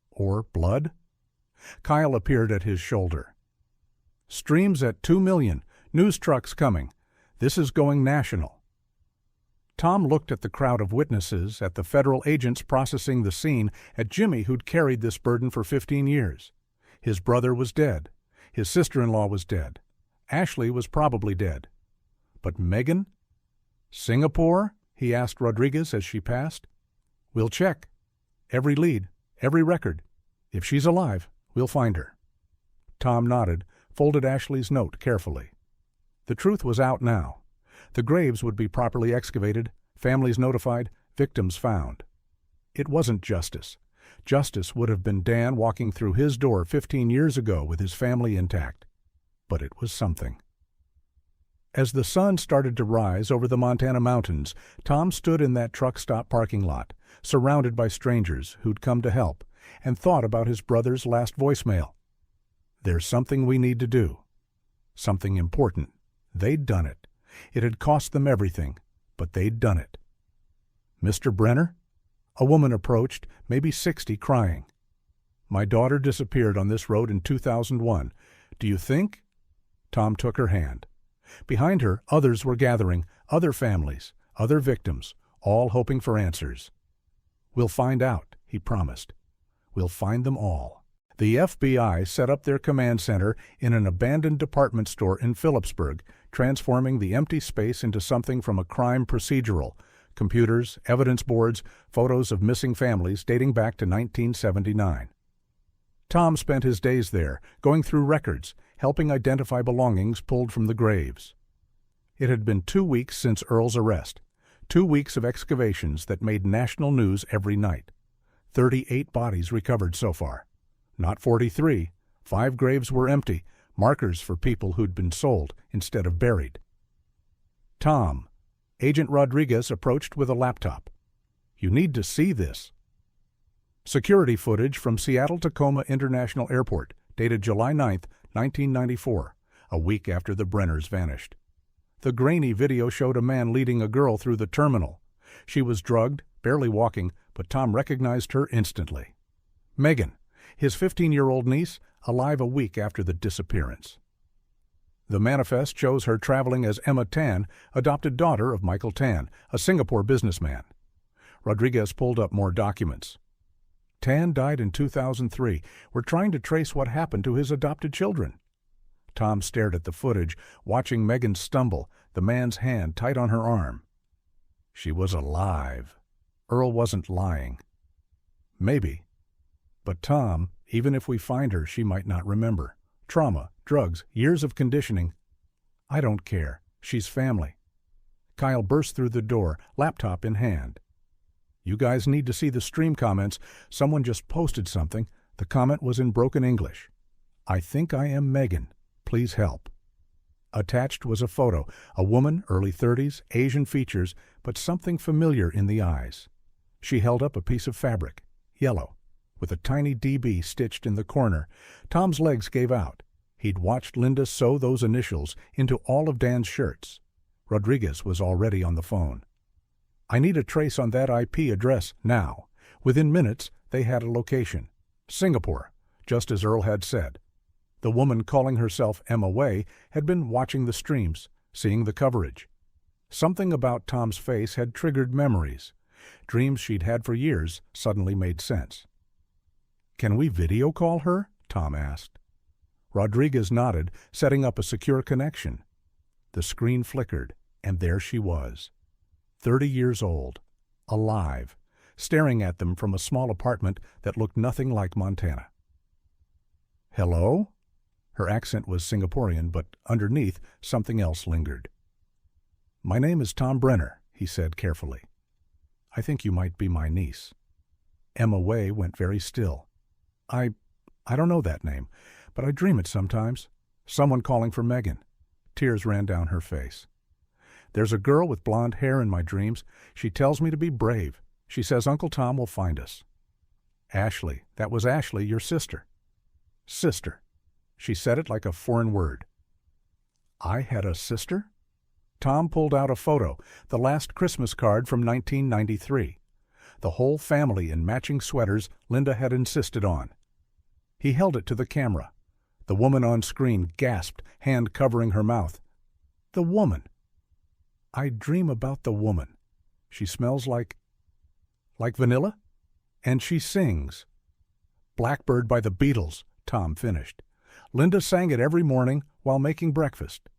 Or blood? Kyle appeared at his shoulder. "Streams at 2 million. News trucks coming. This is going national." Tom looked at the crowd of witnesses, at the federal agents processing the scene, at Jimmy who'd carried this burden for 15 years. His brother was dead. His sister-in-law was dead. Ashley was probably dead. But Megan? "Singapore?" he asked Rodriguez as she passed. "We'll check. Every lead, every record. If she's alive, we'll find her." Tom nodded, folded Ashley's note carefully. The truth was out now. The graves would be properly excavated, families notified, victims found. It wasn't justice. Justice would have been Dan walking through his door 15 years ago with his family intact. But it was something. As the sun started to rise over the Montana mountains, Tom stood in that truck stop parking lot, surrounded by strangers who'd come to help, and thought about his brother's last voicemail. There's something we need to do. Something important. They'd done it. It had cost them everything, but they'd done it. "Mr. Brenner?" A woman approached, maybe 60, crying. "My daughter disappeared on this road in 2001. Do you think?" Tom took her hand. Behind her, others were gathering, other families, other victims, all hoping for answers. "We'll find out," he promised. "We'll find them all." The FBI set up their command center in an abandoned department store in Phillipsburg, transforming the empty space into something from a crime procedural: computers, evidence boards, photos of missing families dating back to 1979. Tom spent his days there, going through records, helping identify belongings pulled from the graves. It had been 2 weeks since Earl's arrest, 2 weeks of excavations that made national news every night. 38 bodies recovered so far. Not 43. 5 graves were empty, markers for people who'd been sold instead of buried. "Tom," Agent Rodriguez approached with a laptop. "You need to see this." Security footage from Seattle-Tacoma International Airport, dated July 9, 1994, a week after the Brenners vanished. The grainy video showed a man leading a girl through the terminal. She was drugged, barely walking, but Tom recognized her instantly. Megan, his 15-year-old niece, alive a week after the disappearance. The manifest shows her traveling as Emma Tan, adopted daughter of Michael Tan, a Singapore businessman. Rodriguez pulled up more documents. Tan died in 2003. We're trying to trace what happened to his adopted children. Tom stared at the footage, watching Megan stumble, the man's hand tight on her arm. She was alive. Earl wasn't lying. Maybe. But Tom, even if we find her, she might not remember. Trauma, drugs, years of conditioning. I don't care. She's family. Kyle burst through the door, laptop in hand. "You guys need to see the stream comments. Someone just posted something. The comment was in broken English. 'I think I am Megan. Please help.'" Attached was a photo, a woman, early 30s, Asian features, but something familiar in the eyes. She held up a piece of fabric, yellow, with a tiny DB stitched in the corner. Tom's legs gave out. He'd watched Linda sew those initials into all of Dan's shirts. Rodriguez was already on the phone. "I need a trace on that IP address now." Within minutes, they had a location. Singapore, just as Earl had said. The woman calling herself Emma Way had been watching the streams, seeing the coverage. Something about Tom's face had triggered memories. Dreams she'd had for years suddenly made sense. "Can we video call her?" Tom asked. Rodriguez nodded, setting up a secure connection. The screen flickered, and there she was, 30 years old, alive, staring at them from a small apartment that looked nothing like Montana. "Hello?" Her accent was Singaporean, but underneath something else lingered. "My name is Tom Brenner," he said carefully. "I think you might be my niece." Emma Way went very still. I don't know that name, but I dream it sometimes. Someone calling for Megan." Tears ran down her face. "There's a girl with blonde hair in my dreams. She tells me to be brave. She says Uncle Tom will find us." "Ashley. That was Ashley, your sister." "Sister." She said it like a foreign word. "I had a sister?" Tom pulled out a photo, the last Christmas card from 1993. The whole family in matching sweaters Linda had insisted on. He held it to the camera. The woman on screen gasped, hand covering her mouth. "The woman. I dream about the woman. She smells like vanilla? And she sings." "Blackbird by the Beatles," Tom finished. "Linda sang it every morning while making breakfast."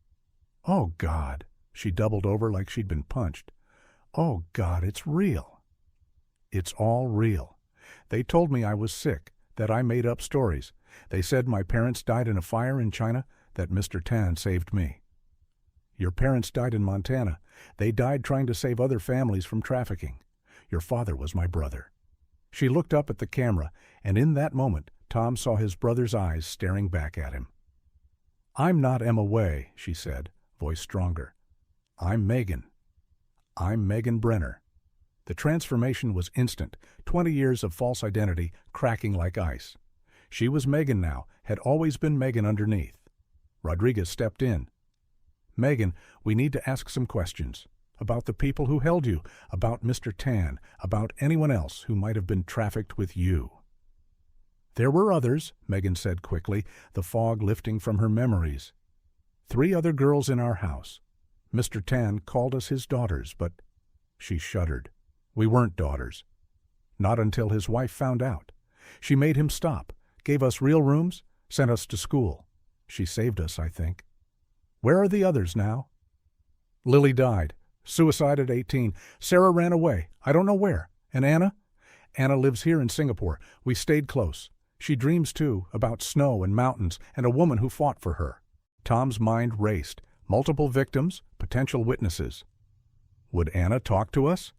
"Oh, God." She doubled over like she'd been punched. "Oh, God, it's real." "It's all real. They told me I was sick, that I made up stories. They said my parents died in a fire in China, that Mr. Tan saved me." "Your parents died in Montana. They died trying to save other families from trafficking. Your father was my brother." She looked up at the camera, and in that moment, Tom saw his brother's eyes staring back at him. "I'm not Emma Way," she said, voice stronger. "I'm Megan. I'm Megan Brenner." The transformation was instant, 20 years of false identity cracking like ice. She was Megan now, had always been Megan underneath. Rodriguez stepped in. "Megan, we need to ask some questions. About the people who held you, about Mr. Tan, about anyone else who might have been trafficked with you." "There were others," Megan said quickly, the fog lifting from her memories. "3 other girls in our house. Mr. Tan called us his daughters, but—" She shuddered. "We weren't daughters. Not until his wife found out. She made him stop, gave us real rooms, sent us to school. She saved us, I think. Where are the others now?" "Lily died. Suicide at 18. Sarah ran away. I don't know where. And Anna? Anna lives here in Singapore. We stayed close. She dreams, too, about snow and mountains and a woman who fought for her." Tom's mind raced. Multiple victims, potential witnesses. Would Anna talk to us?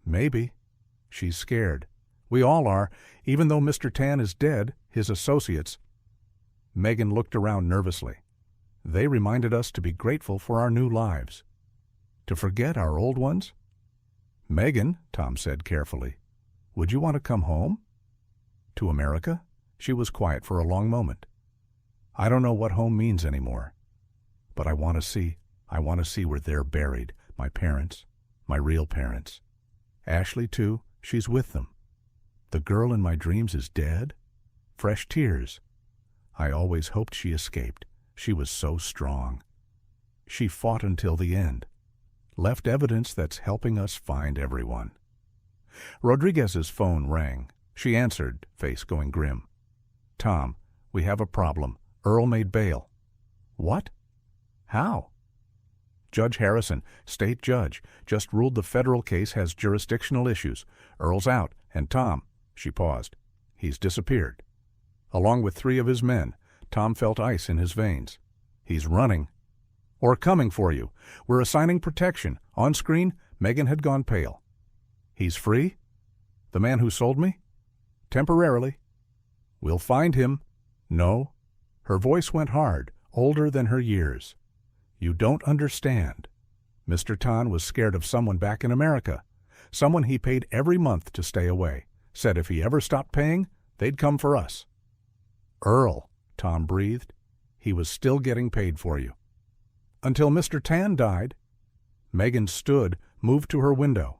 Maybe. She's scared. We all are, even though Mr. Tan is dead, his associates. Megan looked around nervously. They reminded us to be grateful for our new lives. To forget our old ones? "Megan," Tom said carefully, "would you want to come home?" "To America?" She was quiet for a long moment. "I don't know what home means anymore. But I want to see where they're buried, my parents, my real parents. Ashley, too, she's with them. The girl in my dreams is dead?" Fresh tears. "I always hoped she escaped. She was so strong. She fought until the end. Left evidence that's helping us find everyone." Rodriguez's phone rang. She answered, face going grim. "Tom, we have a problem. Earl made bail." "What? How?" "Judge Harrison, state judge, just ruled the federal case has jurisdictional issues. Earl's out, and Tom," she paused, "he's disappeared. Along with 3 of his men." Tom felt ice in his veins. "He's running. Or coming for you. We're assigning protection. On screen, Megan had gone pale." "He's free? The man who sold me?" "Temporarily." "We'll find him." "No." Her voice went hard, older than her years. "You don't understand. Mr. Tan was scared of someone back in America. Someone he paid every month to stay away. Said if he ever stopped paying, they'd come for us." "Earl," Tom breathed. "He was still getting paid for you." "Until Mr. Tan died." Megan stood, moved to her window.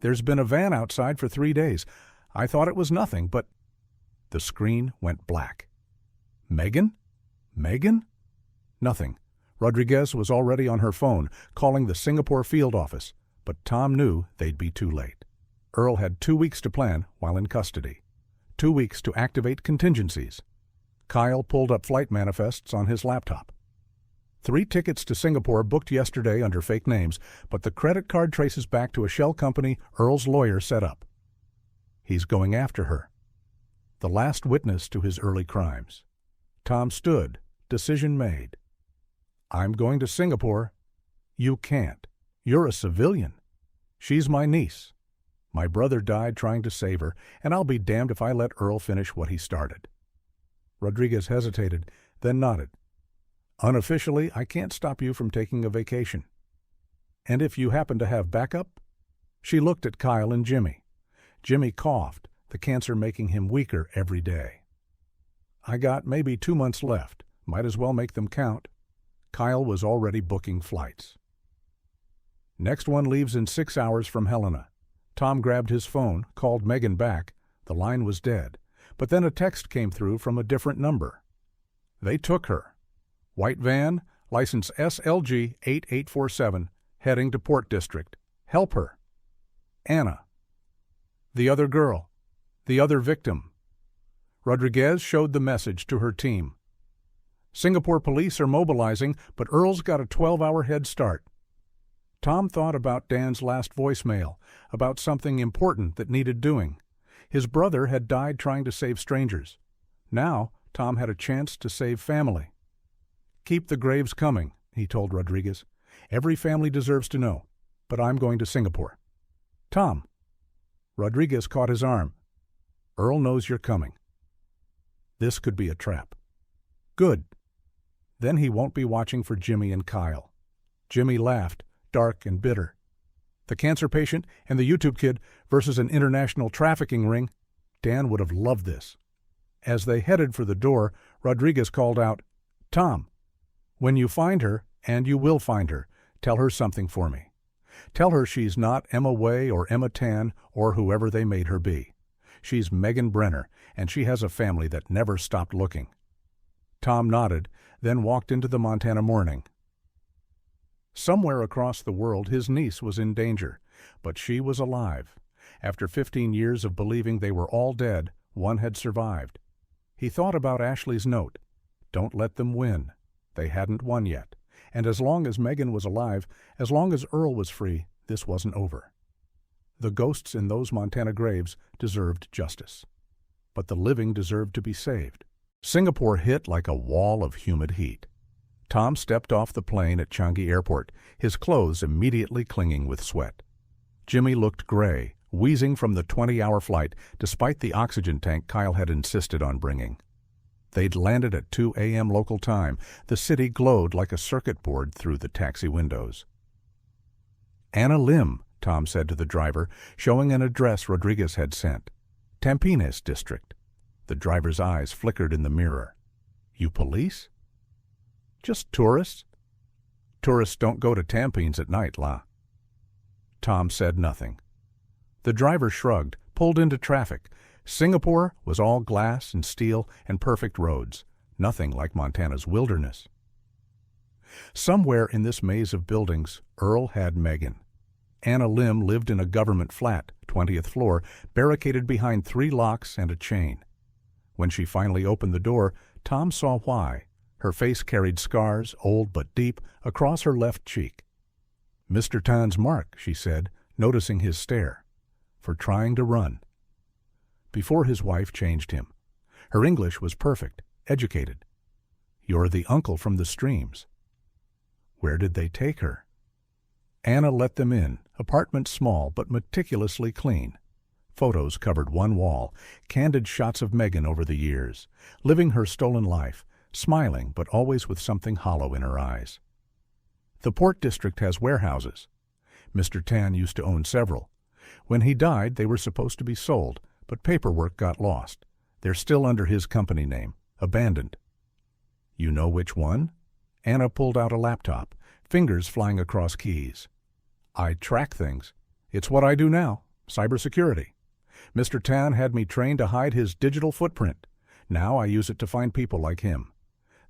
"There's been a van outside for 3 days. I thought it was nothing, but—" The screen went black. "Megan? Megan?" "Nothing." Rodriguez was already on her phone, calling the Singapore field office, but Tom knew they'd be too late. Earl had 2 weeks to plan while in custody. 2 weeks to activate contingencies. Kyle pulled up flight manifests on his laptop. 3 tickets to Singapore booked yesterday under fake names, but the credit card traces back to a shell company Earl's lawyer set up. He's going after her. The last witness to his early crimes. Tom stood, decision made. I'm going to Singapore. You can't. You're a civilian. She's my niece. My brother died trying to save her, and I'll be damned if I let Earl finish what he started. Rodriguez hesitated, then nodded. Unofficially, I can't stop you from taking a vacation. And if you happen to have backup? She looked at Kyle and Jimmy. Jimmy coughed, the cancer making him weaker every day. I got maybe 2 months left. Might as well make them count. Kyle was already booking flights. Next one leaves in 6 hours from Helena. Tom grabbed his phone, called Megan back. The line was dead, but then a text came through from a different number. They took her. White van, license SLG 8847, heading to Port District. Help her. Anna. The other girl. The other victim. Rodriguez showed the message to her team. Singapore police are mobilizing, but Earl's got a 12-hour head start. Tom thought about Dan's last voicemail, about something important that needed doing. His brother had died trying to save strangers. Now, Tom had a chance to save family. Keep the graves coming, he told Rodriguez. Every family deserves to know, but I'm going to Singapore. Tom. Rodriguez caught his arm. Earl knows you're coming. This could be a trap. Good. Then he won't be watching for Jimmy and Kyle. Jimmy laughed, dark and bitter. The cancer patient and the YouTube kid versus an international trafficking ring. Dan would have loved this. As they headed for the door, Rodriguez called out, Tom, when you find her, and you will find her, tell her something for me. Tell her she's not Emma Way or Emma Tan or whoever they made her be. She's Megan Brenner, and she has a family that never stopped looking. Tom nodded, then walked into the Montana morning. Somewhere across the world his niece was in danger, but she was alive. After 15 years of believing they were all dead, one had survived. He thought about Ashley's note. Don't let them win. They hadn't won yet. And as long as Megan was alive, as long as Earl was free, this wasn't over. The ghosts in those Montana graves deserved justice. But the living deserved to be saved. Singapore hit like a wall of humid heat. Tom stepped off the plane at Changi Airport, his clothes immediately clinging with sweat. Jimmy looked gray, wheezing from the 20-hour flight despite the oxygen tank Kyle had insisted on bringing. They'd landed at 2 a.m. local time. The city glowed like a circuit board through the taxi windows. Anna Lim, Tom said to the driver, showing an address Rodriguez had sent. Tampines District. The driver's eyes flickered in the mirror. You police? Just tourists. Tourists don't go to Tampines at night, La. Tom said nothing. The driver shrugged, pulled into traffic. Singapore was all glass and steel and perfect roads, nothing like Montana's wilderness. Somewhere in this maze of buildings, Earl had Megan. Anna Lim lived in a government flat, 20th floor, barricaded behind 3 locks and a chain. When she finally opened the door, Tom saw why. Her face carried scars, old but deep, across her left cheek. Mr. Tan's mark, she said, noticing his stare. For trying to run. Before his wife changed him. Her English was perfect, educated. You're the uncle from the streams. Where did they take her? Anna let them in, apartment small but meticulously clean. Photos covered one wall, candid shots of Megan over the years, living her stolen life, smiling but always with something hollow in her eyes. The Port District has warehouses. Mr. Tan used to own several. When he died, they were supposed to be sold, but paperwork got lost. They're still under his company name, abandoned. You know which one? Anna pulled out a laptop, fingers flying across keys. I track things. It's what I do now, cybersecurity. Mr. Tan had me trained to hide his digital footprint. Now I use it to find people like him.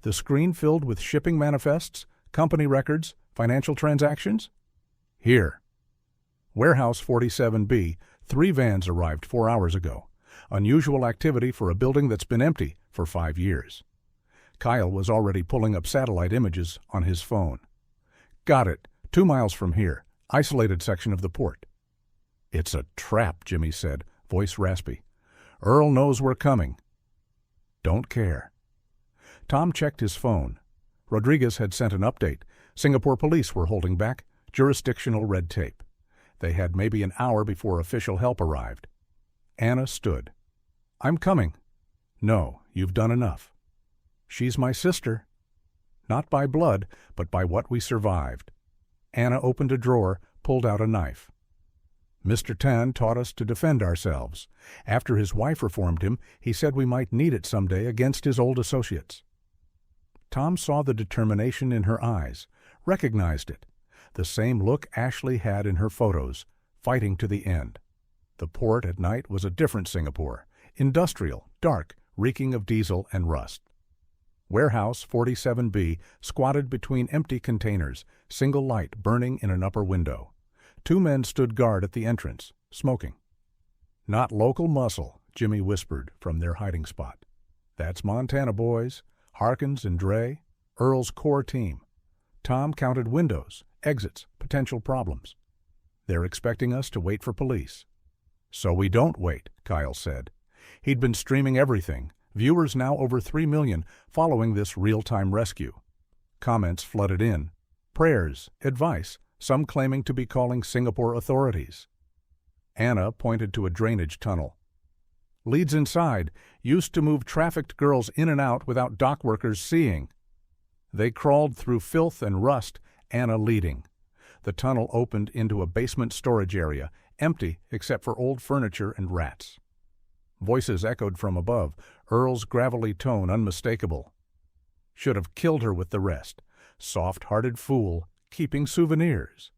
The screen filled with shipping manifests, Company records? Financial transactions? Here. Warehouse 47B, 3 vans arrived 4 hours ago. Unusual activity for a building that's been empty for 5 years. Kyle was already pulling up satellite images on his phone. Got it. 2 miles from here. Isolated section of the port. It's a trap, Jimmy said, voice raspy. Earl knows we're coming. Don't care. Tom checked his phone. Rodriguez had sent an update. Singapore police were holding back. Jurisdictional red tape. They had maybe an hour before official help arrived. Anna stood. I'm coming. No, you've done enough. She's my sister. Not by blood, but by what we survived. Anna opened a drawer, pulled out a knife. Mr. Tan taught us to defend ourselves. After his wife reformed him, he said we might need it someday against his old associates. Tom saw the determination in her eyes, recognized it. The same look Ashley had in her photos, fighting to the end. The port at night was a different Singapore, industrial, dark, reeking of diesel and rust. Warehouse 47B squatted between empty containers, single light burning in an upper window. 2 men stood guard at the entrance, smoking. Not local muscle, Jimmy whispered from their hiding spot. That's Montana boys, Harkins and Dre, Earl's core team. Tom counted windows, exits, potential problems. They're expecting us to wait for police. So we don't wait, Kyle said. He'd been streaming everything. Viewers now over 3 million following this real-time rescue. Comments flooded in. Prayers, advice, some claiming to be calling Singapore authorities. Anna pointed to a drainage tunnel. Leads inside, used to move trafficked girls in and out without dock workers seeing. They crawled through filth and rust, Anna leading. The tunnel opened into a basement storage area, empty except for old furniture and rats. Voices echoed from above, Earl's gravelly tone unmistakable. Should have killed her with the rest. Soft-hearted fool, keeping souvenirs.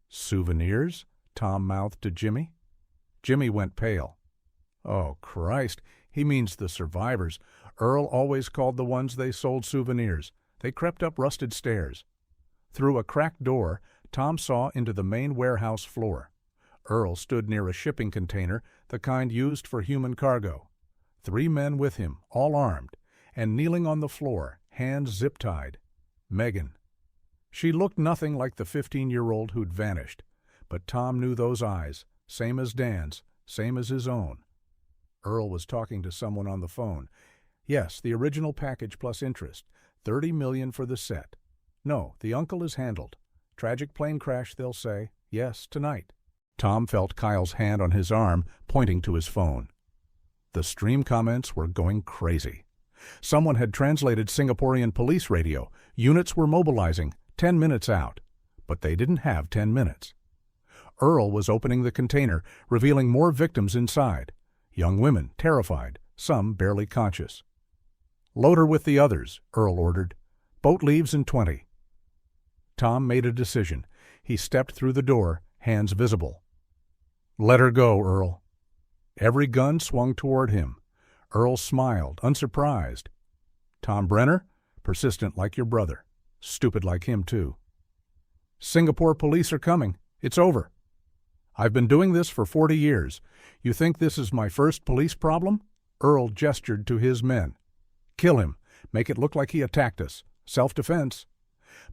Souvenirs? Tom mouthed to Jimmy. Jimmy went pale. Oh, Christ, he means the survivors. Earl always called the ones they sold souvenirs. They crept up rusted stairs. Through a cracked door, Tom saw into the main warehouse floor. Earl stood near a shipping container, the kind used for human cargo. 3 men with him, all armed, and kneeling on the floor, hands zip-tied. Megan. She looked nothing like the 15-year-old who'd vanished, but Tom knew those eyes, same as Dan's, same as his own. Earl was talking to someone on the phone. Yes, the original package plus interest, $30 million for the set. No, the uncle is handled. Tragic plane crash, they'll say. Yes, tonight. Tom felt Kyle's hand on his arm, pointing to his phone. The stream comments were going crazy. Someone had translated Singaporean police radio. Units were mobilizing, 10 minutes out. But they didn't have 10 minutes. Earl was opening the container, revealing more victims inside. Young women, terrified, some barely conscious. Load her with the others, Earl ordered. Boat leaves in 20. Tom made a decision. He stepped through the door, hands visible. Let her go, Earl. Every gun swung toward him. Earl smiled, unsurprised. Tom Brenner? Persistent like your brother. Stupid like him, too. Singapore police are coming. It's over. I've been doing this for 40 years. You think this is my first police problem? Earl gestured to his men. Kill him. Make it look like he attacked us. Self-defense.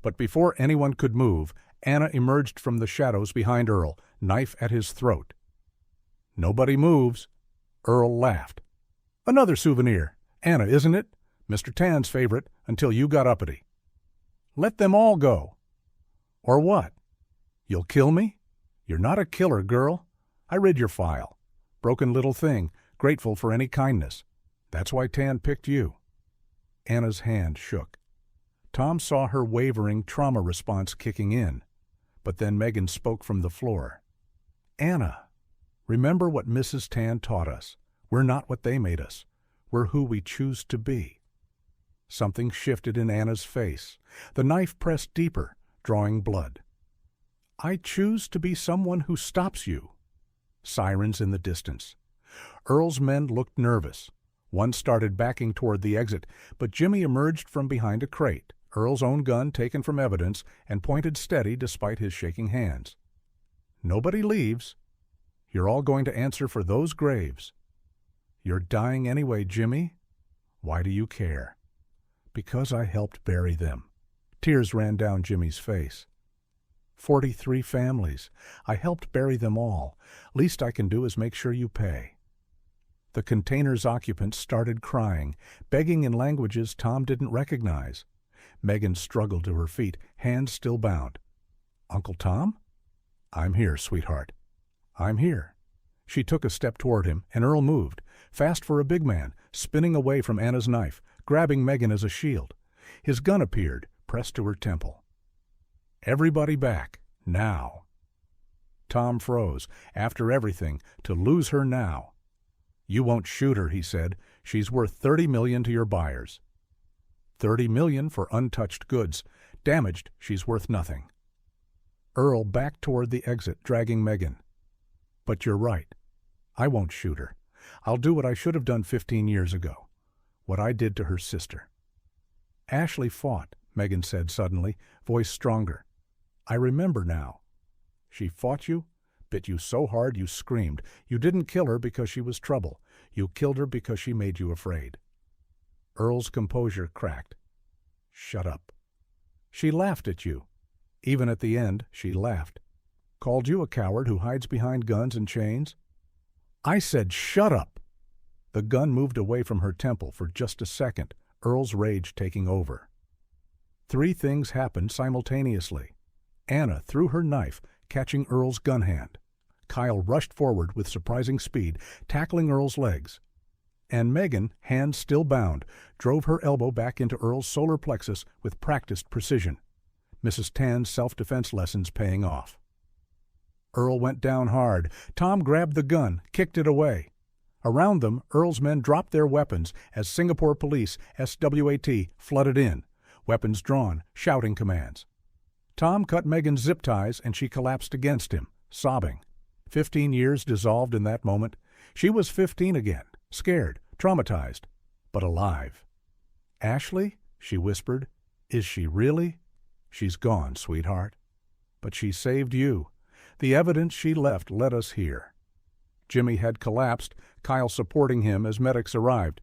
But before anyone could move, Anna emerged from the shadows behind Earl, knife at his throat. Nobody moves. Earl laughed. Another souvenir. Anna, isn't it? Mr. Tan's favorite, until you got uppity. Let them all go. Or what? You'll kill me? You're not a killer, girl. I read your file. Broken little thing, grateful for any kindness. That's why Tan picked you. Anna's hand shook. Tom saw her wavering trauma response kicking in. But then Megan spoke from the floor. Anna, remember what Mrs. Tan taught us. We're not what they made us. We're who we choose to be. Something shifted in Anna's face. The knife pressed deeper, drawing blood. I choose to be someone who stops you. Sirens in the distance. Earl's men looked nervous. One started backing toward the exit, but Jimmy emerged from behind a crate, Earl's own gun taken from evidence and pointed steady despite his shaking hands. Nobody leaves. You're all going to answer for those graves. You're dying anyway, Jimmy. Why do you care? Because I helped bury them. Tears ran down Jimmy's face. 43 families. I helped bury them all. Least I can do is make sure you pay. The container's occupants started crying, begging in languages Tom didn't recognize. Megan struggled to her feet, hands still bound. Uncle Tom? I'm here, sweetheart. I'm here. She took a step toward him, and Earl moved, fast for a big man, spinning away from Anna's knife, grabbing Megan as a shield. His gun appeared, pressed to her temple. Everybody back, now. Tom froze. After everything, to lose her now. You won't shoot her, he said. She's worth $30 million to your buyers. $30 million for untouched goods. Damaged, she's worth nothing. Earl backed toward the exit, dragging Megan. But you're right. I won't shoot her. I'll do what I should have done 15 years ago. What I did to her sister. Ashley fought, Megan said suddenly, voice stronger. I remember now. She fought you, bit you so hard you screamed. You didn't kill her because she was trouble. You killed her because she made you afraid. Earl's composure cracked. Shut up. She laughed at you. Even at the end, she laughed. Called you a coward who hides behind guns and chains? I said shut up. The gun moved away from her temple for just a second, Earl's rage taking over. 3 things happened simultaneously. Anna threw her knife, catching Earl's gun hand. Kyle rushed forward with surprising speed, tackling Earl's legs. And Megan, hands still bound, drove her elbow back into Earl's solar plexus with practiced precision. Mrs. Tan's self-defense lessons paying off. Earl went down hard. Tom grabbed the gun, kicked it away. Around them, Earl's men dropped their weapons as Singapore police, SWAT, flooded in, weapons drawn, shouting commands. Tom cut Megan's zip ties and she collapsed against him, sobbing. 15 years dissolved in that moment. She was 15 again, scared, traumatized, but alive. Ashley, she whispered, is she really? She's gone, sweetheart. But she saved you. The evidence she left led us here. Jimmy had collapsed, Kyle supporting him as medics arrived.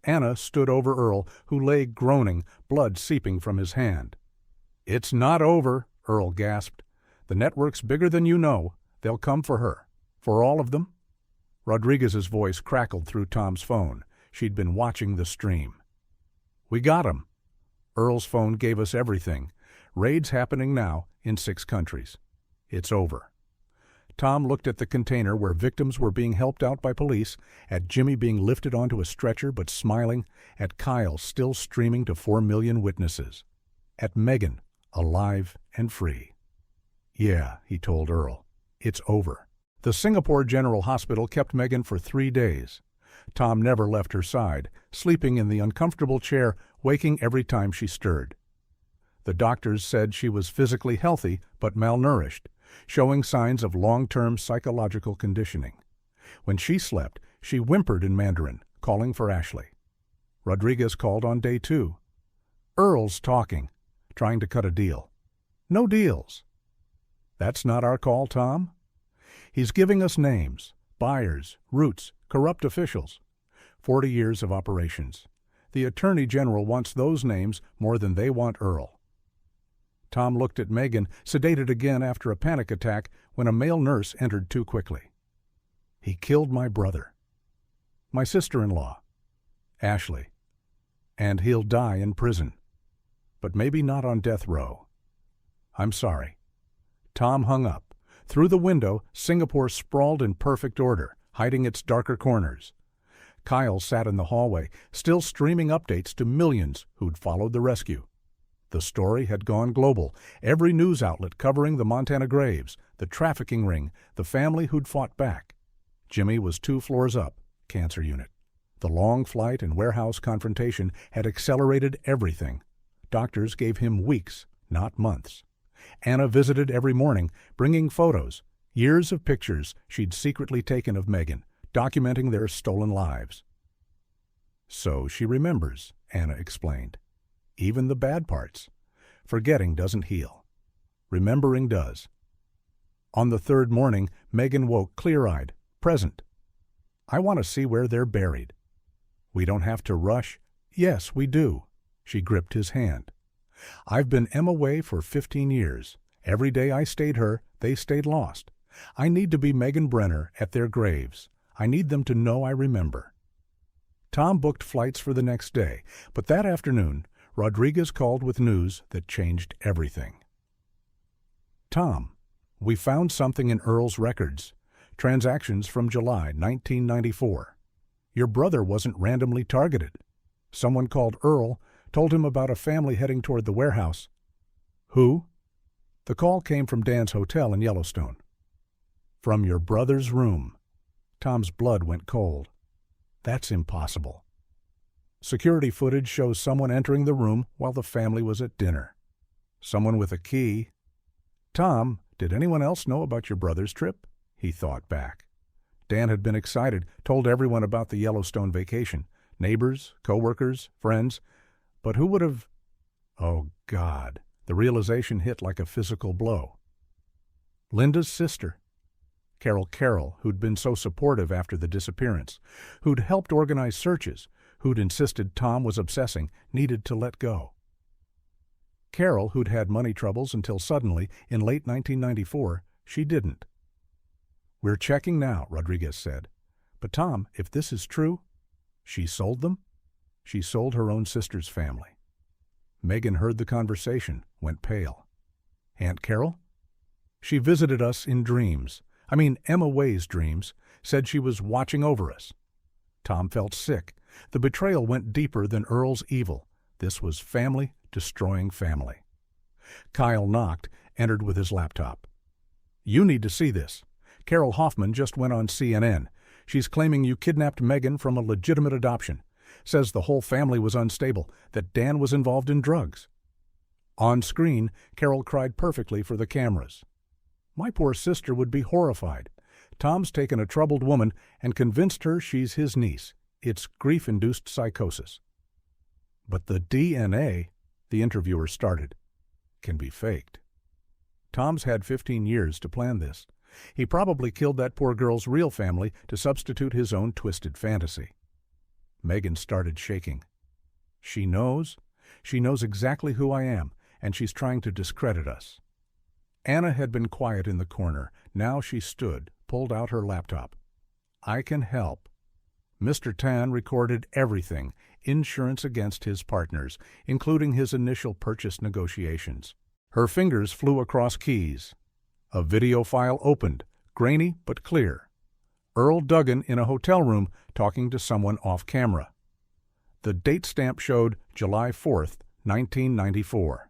Anna stood over Earl, who lay groaning, blood seeping from his hand. It's not over, Earl gasped. The network's bigger than you know. They'll come for her. For all of them? Rodriguez's voice crackled through Tom's phone. She'd been watching the stream. We got 'em. Earl's phone gave us everything. Raids happening now in 6 countries. It's over. Tom looked at the container where victims were being helped out by police, at Jimmy being lifted onto a stretcher but smiling, at Kyle still streaming to 4 million witnesses, at Megan, alive and free. Yeah, he told Earl, it's over. The Singapore General Hospital kept Megan for 3 days. Tom never left her side, sleeping in the uncomfortable chair, waking every time she stirred. The doctors said she was physically healthy but malnourished, showing signs of long-term psychological conditioning. When she slept, she whimpered in Mandarin, calling for Ashley. Rodriguez called on day 2. Earl's talking, trying to cut a deal. No deals. That's not our call, Tom. He's giving us names, buyers, routes, corrupt officials. 40 years of operations. The Attorney General wants those names more than they want Earl. Tom looked at Megan, sedated again after a panic attack when a male nurse entered too quickly. He killed my brother. My sister-in-law. Ashley. And he'll die in prison. But maybe not on death row. I'm sorry. Tom hung up. Through the window, Singapore sprawled in perfect order, hiding its darker corners. Kyle sat in the hallway, still streaming updates to millions who'd followed the rescue. The story had gone global, every news outlet covering the Montana graves, the trafficking ring, the family who'd fought back. Jimmy was 2 floors up, cancer unit. The long flight and warehouse confrontation had accelerated everything. Doctors gave him weeks, not months. Anna visited every morning, bringing photos, years of pictures she'd secretly taken of Megan, documenting their stolen lives. So she remembers, Anna explained. even the bad parts. Forgetting doesn't heal. Remembering does. On the third morning, Megan woke clear-eyed, present. I want to see where they're buried. We don't have to rush. Yes, we do. She gripped his hand. I've been Emma Way for 15 years. Every day I stayed her, they stayed lost. I need to be Megan Brenner at their graves. I need them to know I remember. Tom booked flights for the next day, but that afternoon, Rodriguez called with news that changed everything. Tom, we found something in Earl's records. Transactions from July 1994. Your brother wasn't randomly targeted. Someone called Earl, told him about a family heading toward the warehouse. Who? The call came from Dan's hotel in Yellowstone. From your brother's room. Tom's blood went cold. That's impossible. Security footage shows someone entering the room while the family was at dinner. Someone with a key. Tom, did anyone else know about your brother's trip? He thought back. Dan had been excited, told everyone about the Yellowstone vacation. Neighbors, co-workers, friends. But who would have... Oh, God. The realization hit like a physical blow. Linda's sister. Carol, who'd been so supportive after the disappearance, who'd helped organize searches, who'd insisted Tom was obsessing, needed to let go. Carol, who'd had money troubles until suddenly, in late 1994, she didn't. We're checking now, Rodriguez said. But Tom, if this is true, she sold them? She sold her own sister's family. Megan heard the conversation, went pale. Aunt Carol? She visited us in dreams. I mean, Emma Way's dreams, said she was watching over us. Tom felt sick. The betrayal went deeper than Earl's evil. This was family destroying family. Kyle knocked, entered with his laptop. You need to see this. Carol Hoffman just went on CNN. She's claiming you kidnapped Megan from a legitimate adoption. Says the whole family was unstable, that Dan was involved in drugs. On screen, Carol cried perfectly for the cameras. My poor sister would be horrified. Tom's taken a troubled woman and convinced her she's his niece. It's grief-induced psychosis. But the DNA, the interviewer started, can be faked. Tom's had 15 years to plan this. He probably killed that poor girl's real family to substitute his own twisted fantasy. Megan started shaking. She knows? She knows exactly who I am, and she's trying to discredit us. Anna had been quiet in the corner. Now she stood, pulled out her laptop. I can help. Mr. Tan recorded everything, insurance against his partners, including his initial purchase negotiations. Her fingers flew across keys. A video file opened, grainy but clear. Earl Duggan in a hotel room talking to someone off camera. The date stamp showed July 4th, 1994.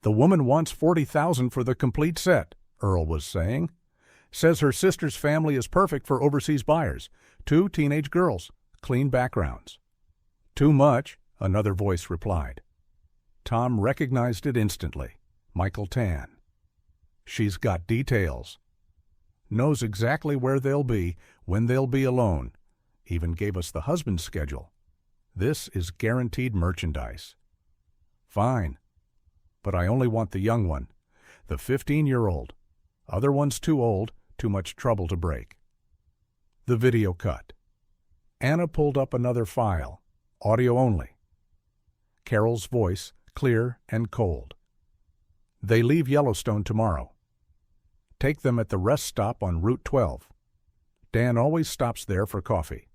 The woman wants $40,000 for the complete set, Earl was saying. Says her sister's family is perfect for overseas buyers. 2 teenage girls, clean backgrounds. Too much, another voice replied. Tom recognized it instantly. Michael Tan. She's got details. Knows exactly where they'll be, when they'll be alone. Even gave us the husband's schedule. This is guaranteed merchandise. Fine. But I only want the young one, the 15-year-old. Other one's too old, too much trouble to break. The video cut. Anna pulled up another file, audio only. Carol's voice, clear and cold. They leave Yellowstone tomorrow. Take them at the rest stop on Route 12. Dan always stops there for coffee.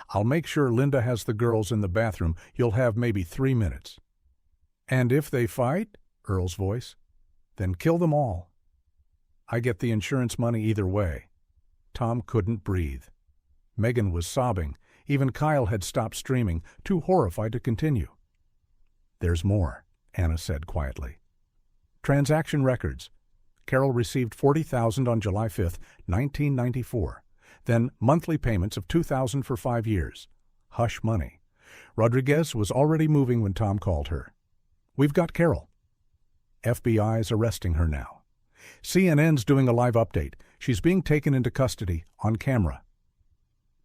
I'll make sure Linda has the girls in the bathroom. You'll have maybe 3 minutes. And if they fight, Earl's voice, then kill them all. I get the insurance money either way. Tom couldn't breathe. Megan was sobbing. Even Kyle had stopped streaming, too horrified to continue. There's more, Anna said quietly. Transaction records. Carol received $40,000 on July 5th, 1994. Then monthly payments of $2,000 for 5 years. Hush money. Rodriguez was already moving when Tom called her. We've got Carol. FBI's arresting her now. CNN's doing a live update. She's being taken into custody, on camera.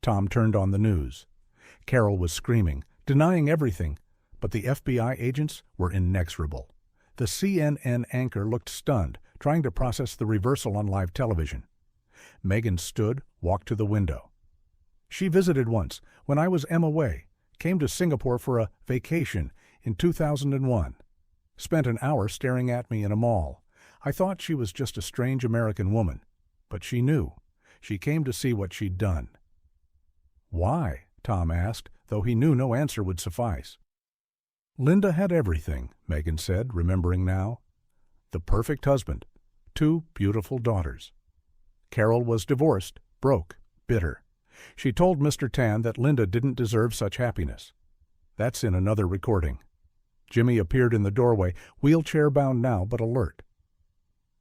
Tom turned on the news. Carol was screaming, denying everything, But the FBI agents were inexorable. The CNN anchor looked stunned, trying to process the reversal on live television. Megan stood, walked to the window. She visited once, when I was MOA, came to Singapore for a vacation in 2001. Spent an hour staring at me in a mall. I thought she was just a strange American woman, but she knew. She came to see what she'd done. Why? Tom asked, though he knew no answer would suffice. Linda had everything, Megan said, remembering now. The perfect husband, 2 beautiful daughters. Carol was divorced, broke, bitter. She told Mr. Tan that Linda didn't deserve such happiness. That's in another recording. Jimmy appeared in the doorway, wheelchair-bound now but alert.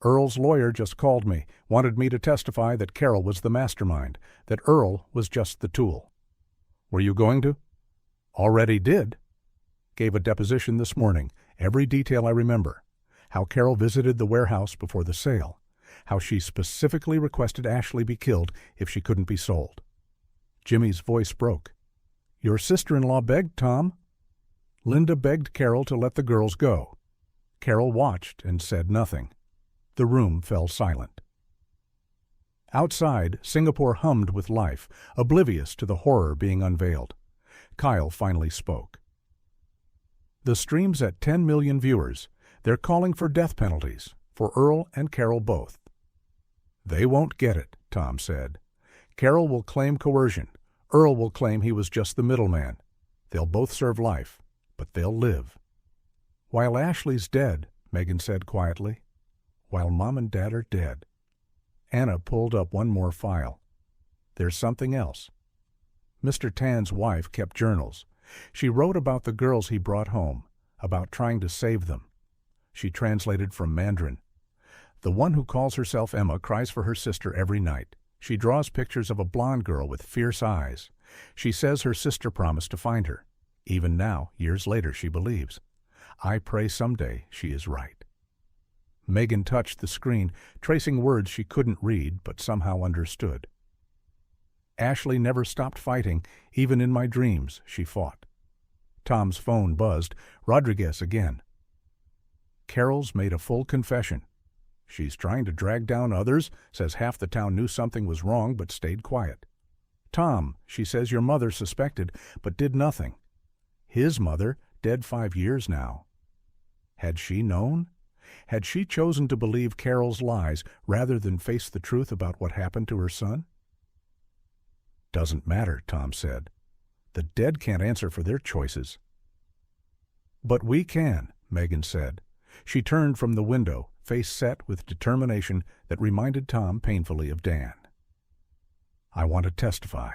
Earl's lawyer just called me, wanted me to testify that Carol was the mastermind, that Earl was just the tool. Were you going to? Already did. Gave a deposition this morning, every detail I remember. How Carol visited the warehouse before the sale. How she specifically requested Ashley be killed if she couldn't be sold. Jimmy's voice broke. Your sister-in-law begged, Tom. Linda begged Carol to let the girls go. Carol watched and said nothing. The room fell silent. Outside, Singapore hummed with life, oblivious to the horror being unveiled. Kyle finally spoke. The stream's at 10 million viewers. They're calling for death penalties, for Earl and Carol both. They won't get it, Tom said. Carol will claim coercion. Earl will claim he was just the middleman. They'll both serve life, but they'll live. While Ashley's dead, Megan said quietly. While Mom and Dad are dead. Anna pulled up one more file. There's something else. Mr. Tan's wife kept journals. She wrote about the girls he brought home, about trying to save them. She translated from Mandarin. The one who calls herself Emma cries for her sister every night. She draws pictures of a blonde girl with fierce eyes. She says her sister promised to find her. Even now, years later, she believes. I pray someday she is right. Megan touched the screen, tracing words she couldn't read but somehow understood. Ashley never stopped fighting. Even in my dreams, she fought. Tom's phone buzzed. Rodriguez again. Carol's made a full confession. She's trying to drag down others, says half the town knew something was wrong but stayed quiet. Tom, she says your mother suspected but did nothing. His mother, dead 5 years now. Had she known? Had she chosen to believe Carol's lies rather than face the truth about what happened to her son? Doesn't matter, Tom said. The dead can't answer for their choices. But we can, Megan said. She turned from the window, face set with determination that reminded Tom painfully of Dan. I want to testify.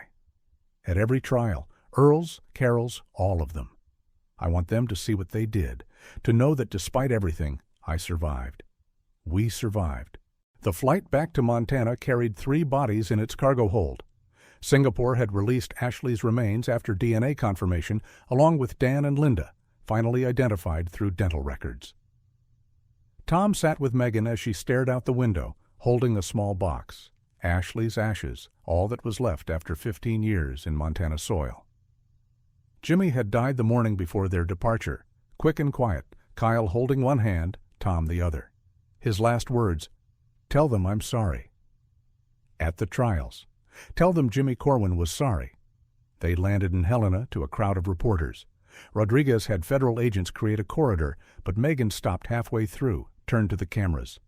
At every trial, Earl's, Carol's, all of them. I want them to see what they did, to know that despite everything, I survived. We survived. The flight back to Montana carried 3 bodies in its cargo hold. Singapore had released Ashley's remains after DNA confirmation, along with Dan and Linda, finally identified through dental records. Tom sat with Megan as she stared out the window, holding a small box. Ashley's ashes, all that was left after 15 years in Montana soil. Jimmy had died the morning before their departure, quick and quiet, Kyle holding one hand, Tom the other. His last words, "Tell them I'm sorry." At the trials. Tell them Jimmy Corwin was sorry. They landed in Helena to a crowd of reporters. Rodriguez had federal agents create a corridor, but Megan stopped halfway through, turned to the cameras.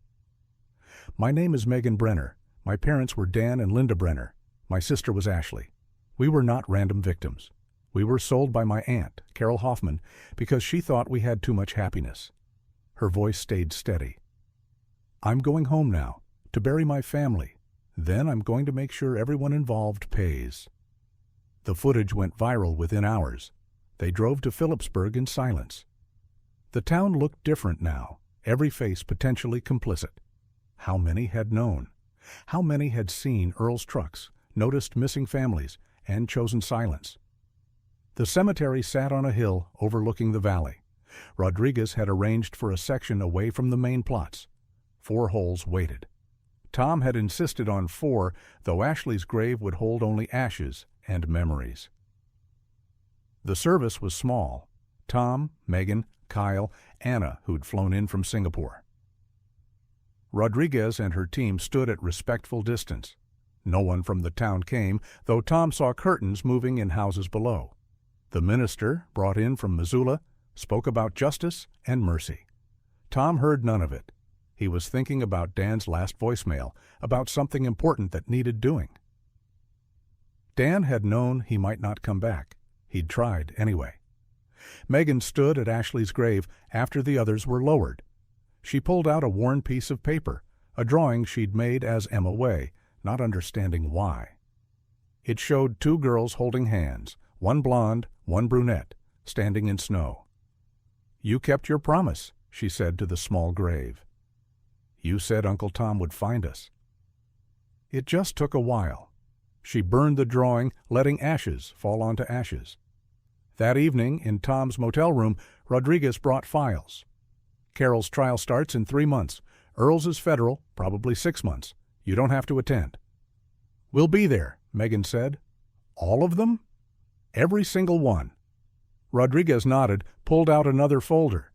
My name is Megan Brenner. My parents were Dan and Linda Brenner. My sister was Ashley. We were not random victims. We were sold by my aunt, Carol Hoffman, because she thought we had too much happiness. Her voice stayed steady. I'm going home now, to bury my family. Then I'm going to make sure everyone involved pays. The footage went viral within hours. They drove to Phillipsburg in silence. The town looked different now, every face potentially complicit. How many had known? How many had seen Earl's trucks, noticed missing families, and chosen silence? The cemetery sat on a hill overlooking the valley. Rodriguez had arranged for a section away from the main plots. 4 holes waited. Tom had insisted on 4, though Ashley's grave would hold only ashes and memories. The service was small. Tom, Megan, Kyle, Anna, who'd flown in from Singapore. Rodriguez and her team stood at respectful distance. No one from the town came, though Tom saw curtains moving in houses below. The minister, brought in from Missoula, spoke about justice and mercy. Tom heard none of it. He was thinking about Dan's last voicemail, about something important that needed doing. Dan had known he might not come back. He'd tried anyway. Megan stood at Ashley's grave after the others were lowered. She pulled out a worn piece of paper, a drawing she'd made as Emma Way, not understanding why. It showed two girls holding hands, one blonde, one brunette, standing in snow. "You kept your promise," she said to the small grave. "You said Uncle Tom would find us." It just took a while. She burned the drawing, letting ashes fall onto ashes. That evening, in Tom's motel room, Rodriguez brought files. "Carol's trial starts in 3 months. Earl's is federal, probably 6 months. You don't have to attend." "We'll be there," Megan said. "All of them?" "Every single one." Rodriguez nodded, pulled out another folder.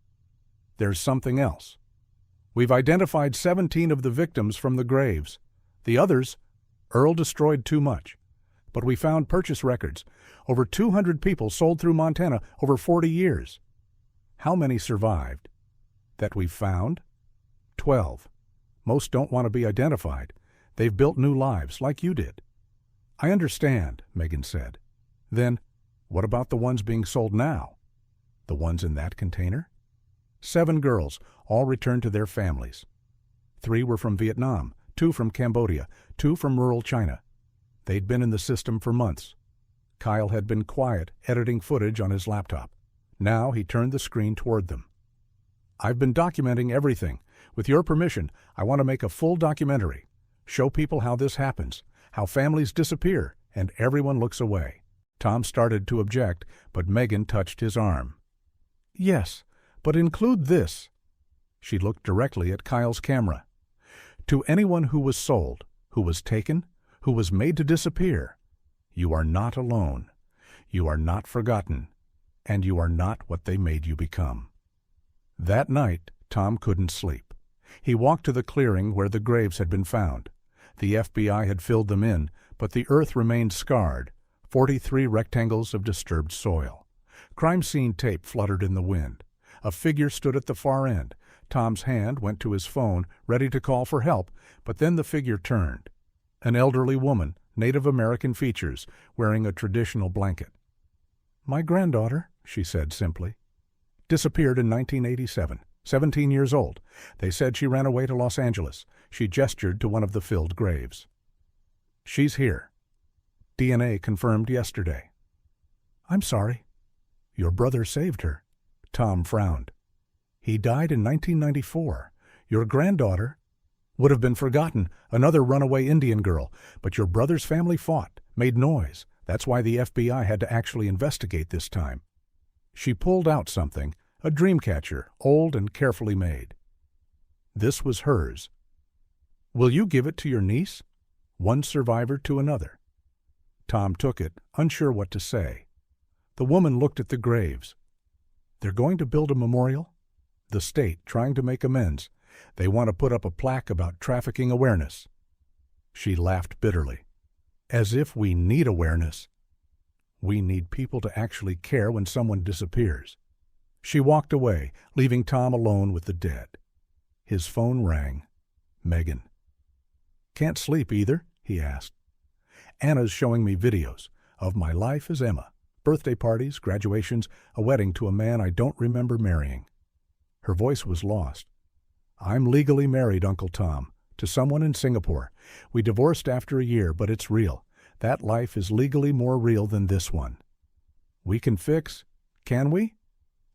"There's something else. We've identified 17 of the victims from the graves. The others, Earl destroyed too much. But we found purchase records. Over 200 people sold through Montana over 40 years. How many survived?" "That we've found?" 12. Most don't want to be identified. They've built new lives, like you did." "I understand," Megan said. "Then, what about the ones being sold now? The ones in that container?" 7 girls, all returned to their families. 3 were from Vietnam, 2 from Cambodia, 2 from rural China. They'd been in the system for months. Kyle had been quiet, editing footage on his laptop. Now he turned the screen toward them. "I've been documenting everything. With your permission, I want to make a full documentary. Show people how this happens, how families disappear, and everyone looks away." Tom started to object, but Megan touched his arm. "Yes, but include this." She looked directly at Kyle's camera. "To anyone who was sold, who was taken, who was made to disappear, you are not alone. You are not forgotten, and you are not what they made you become." That night, Tom couldn't sleep. He walked to the clearing where the graves had been found. The FBI had filled them in, but the earth remained scarred, 43 rectangles of disturbed soil. Crime scene tape fluttered in the wind. A figure stood at the far end. Tom's hand went to his phone, ready to call for help, but then the figure turned. An elderly woman, Native American features, wearing a traditional blanket. "My granddaughter," she said simply. "Disappeared in 1987, 17 years old. They said she ran away to Los Angeles." She gestured to one of the filled graves. "She's here. DNA confirmed yesterday." "I'm sorry." "Your brother saved her." Tom frowned. "He died in 1994. Your granddaughter would have been forgotten, another runaway Indian girl, but your brother's family fought, made noise. That's why the FBI had to actually investigate this time." She pulled out something, a dream catcher, old and carefully made. This was hers. "Will you give it to your niece?" One survivor to another. Tom took it, unsure what to say. The woman looked at the graves. "They're going to build a memorial?" "The state, trying to make amends. They want to put up a plaque about trafficking awareness." She laughed bitterly. "As if we need awareness. We need people to actually care when someone disappears." She walked away, leaving Tom alone with the dead. His phone rang. Megan. "Can't sleep either?" he asked. "Anna's showing me videos of my life as Emma. Birthday parties, graduations, a wedding to a man I don't remember marrying." Her voice was lost. "I'm legally married, Uncle Tom, to someone in Singapore. We divorced after a year, but it's real. That life is legally more real than this one. We can fix, can we?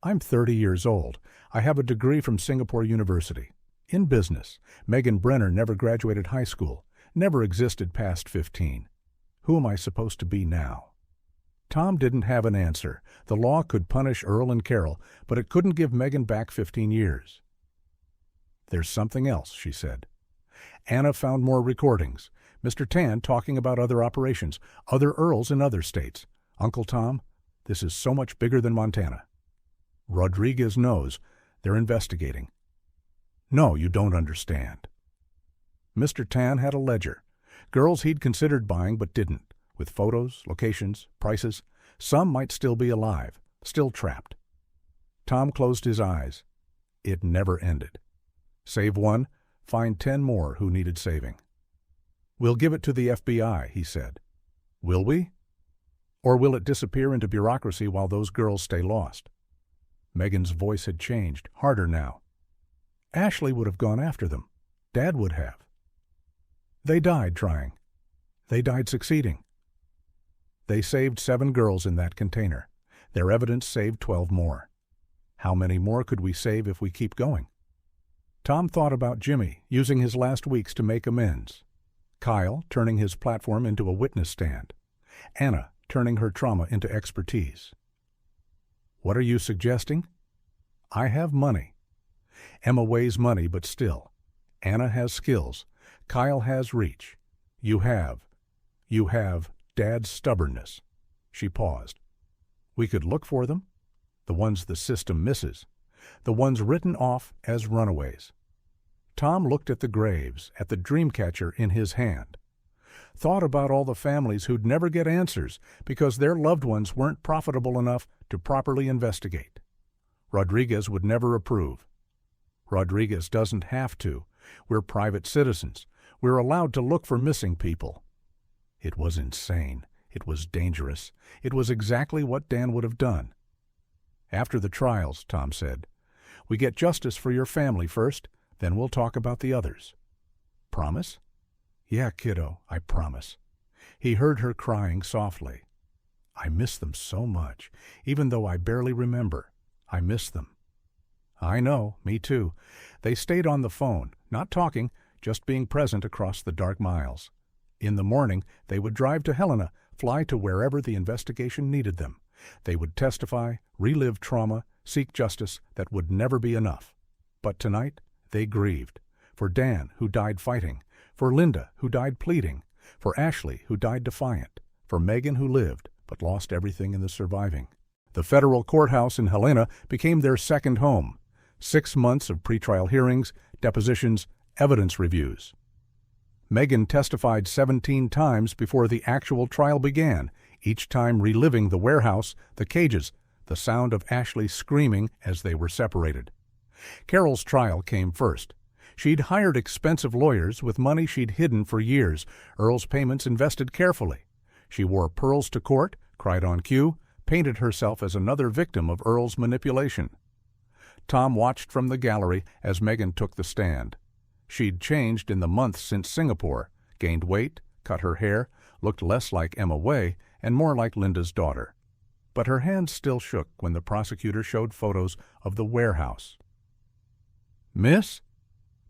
I'm 30 years old. I have a degree from Singapore University. In business. Megan Brenner never graduated high school, never existed past 15. Who am I supposed to be now?" Tom didn't have an answer. The law could punish Earl and Carol, but it couldn't give Megan back 15 years. "There's something else," she said. "Anna found more recordings. Mr. Tan talking about other operations, other Earls in other states. Uncle Tom, this is so much bigger than Montana." Rodriguez knows. They're investigating. No, you don't understand. Mr. Tan had a ledger. Girls he'd considered buying but didn't, with photos, locations, prices. Some might still be alive, still trapped. Tom closed his eyes. It never ended. Save one, find 10 more who needed saving. We'll give it to the FBI, he said. Will we? Or will it disappear into bureaucracy while those girls stay lost? Megan's voice had changed, harder now. Ashley would have gone after them. Dad would have. They died trying. They died succeeding. They saved 7 girls in that container. Their evidence saved 12 more. How many more could we save if we keep going? Tom thought about Jimmy using his last weeks to make amends. Kyle turning his platform into a witness stand. Anna turning her trauma into expertise. What are you suggesting? I have money. Emma weighs money, but still. Anna has skills. Kyle has reach. You have Dad's stubbornness. She paused. We could look for them. The ones the system misses. The ones written off as runaways. Tom looked at the graves, at the dream catcher in his hand. Thought about all the families who'd never get answers because their loved ones weren't profitable enough to properly investigate. Rodriguez would never approve. Rodriguez doesn't have to. We're private citizens. We're allowed to look for missing people. It was insane. It was dangerous. It was exactly what Dan would have done. After the trials, Tom said, we get justice for your family first, then we'll talk about the others. Promise? Yeah, kiddo, I promise. He heard her crying softly. I miss them so much, even though I barely remember. I miss them. I know, me too. They stayed on the phone, not talking, just being present across the dark miles. In the morning, they would drive to Helena, fly to wherever the investigation needed them. They would testify, relive trauma, seek justice that would never be enough. But tonight, they grieved. For Dan, who died fighting. For Linda, who died pleading. For Ashley, who died defiant. For Megan, who lived, but lost everything in the surviving. The federal courthouse in Helena became their second home. 6 months of pretrial hearings, depositions, evidence reviews. Megan testified 17 times before the actual trial began, each time reliving the warehouse, the cages, the sound of Ashley screaming as they were separated. Carol's trial came first. She'd hired expensive lawyers with money she'd hidden for years, Earl's payments invested carefully. She wore pearls to court, cried on cue, painted herself as another victim of Earl's manipulation. Tom watched from the gallery as Megan took the stand. She'd changed in the months since Singapore, gained weight, cut her hair, looked less like Emma Way and more like Linda's daughter. But her hands still shook when the prosecutor showed photos of the warehouse. Miss?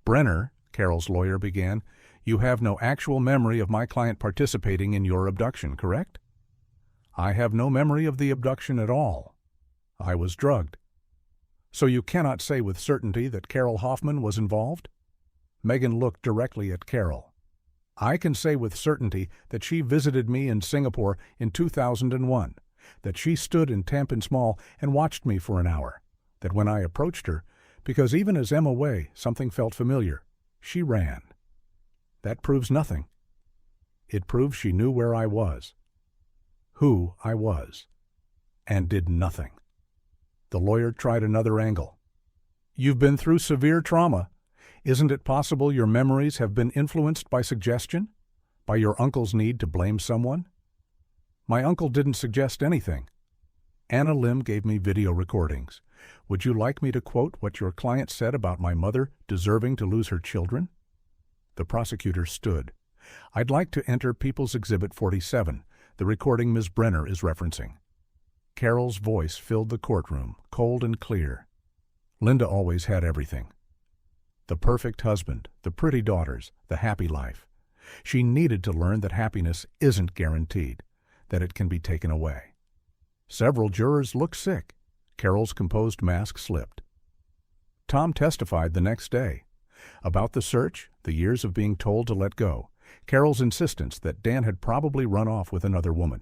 Brenner, Carol's lawyer began, you have no actual memory of my client participating in your abduction, correct? I have no memory of the abduction at all. I was drugged. So you cannot say with certainty that Carol Hoffman was involved? Megan looked directly at Carol. I can say with certainty that she visited me in Singapore in 2001, that she stood in Tampines Mall and watched me for an hour, that when I approached her, because even as Emma Way, something felt familiar, she ran. That proves nothing. It proves she knew where I was, who I was, and did nothing. The lawyer tried another angle. You've been through severe trauma. Isn't it possible your memories have been influenced by suggestion? By your uncle's need to blame someone? My uncle didn't suggest anything. Anna Lim gave me video recordings. Would you like me to quote what your client said about my mother deserving to lose her children? The prosecutor stood. I'd like to enter People's Exhibit 47, the recording Ms. Brenner is referencing. Carol's voice filled the courtroom, cold and clear. Linda always had everything. The perfect husband, the pretty daughters, the happy life. She needed to learn that happiness isn't guaranteed, that it can be taken away. Several jurors looked sick. Carol's composed mask slipped. Tom testified the next day. About the search, the years of being told to let go, Carol's insistence that Dan had probably run off with another woman.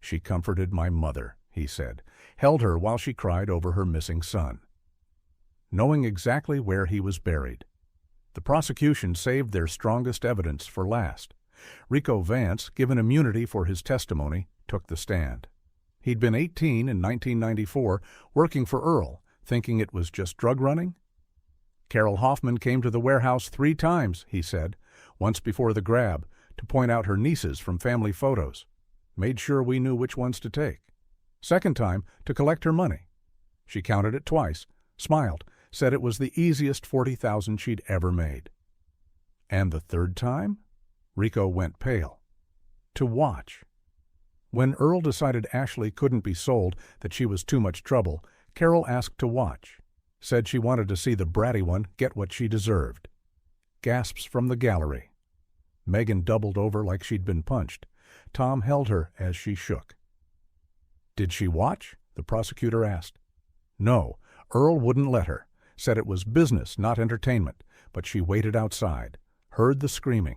She comforted my mother, he said, held her while she cried over her missing son. Knowing exactly where he was buried. The prosecution saved their strongest evidence for last. Rico Vance, given immunity for his testimony, took the stand. He'd been 18 in 1994, working for Earl, thinking it was just drug running. Carol Hoffman came to the warehouse 3 times, he said, once before the grab, to point out her nieces from family photos. Made sure we knew which ones to take. Second time, to collect her money. She counted it twice, smiled, said it was the easiest $40,000 she'd ever made. And the third time? Rico went pale. To watch. When Earl decided Ashley couldn't be sold, that she was too much trouble, Carol asked to watch. Said she wanted to see the bratty one get what she deserved. Gasps from the gallery. Megan doubled over like she'd been punched. Tom held her as she shook. Did she watch? The prosecutor asked. No, Earl wouldn't let her. Said it was business, not entertainment, but she waited outside, heard the screaming.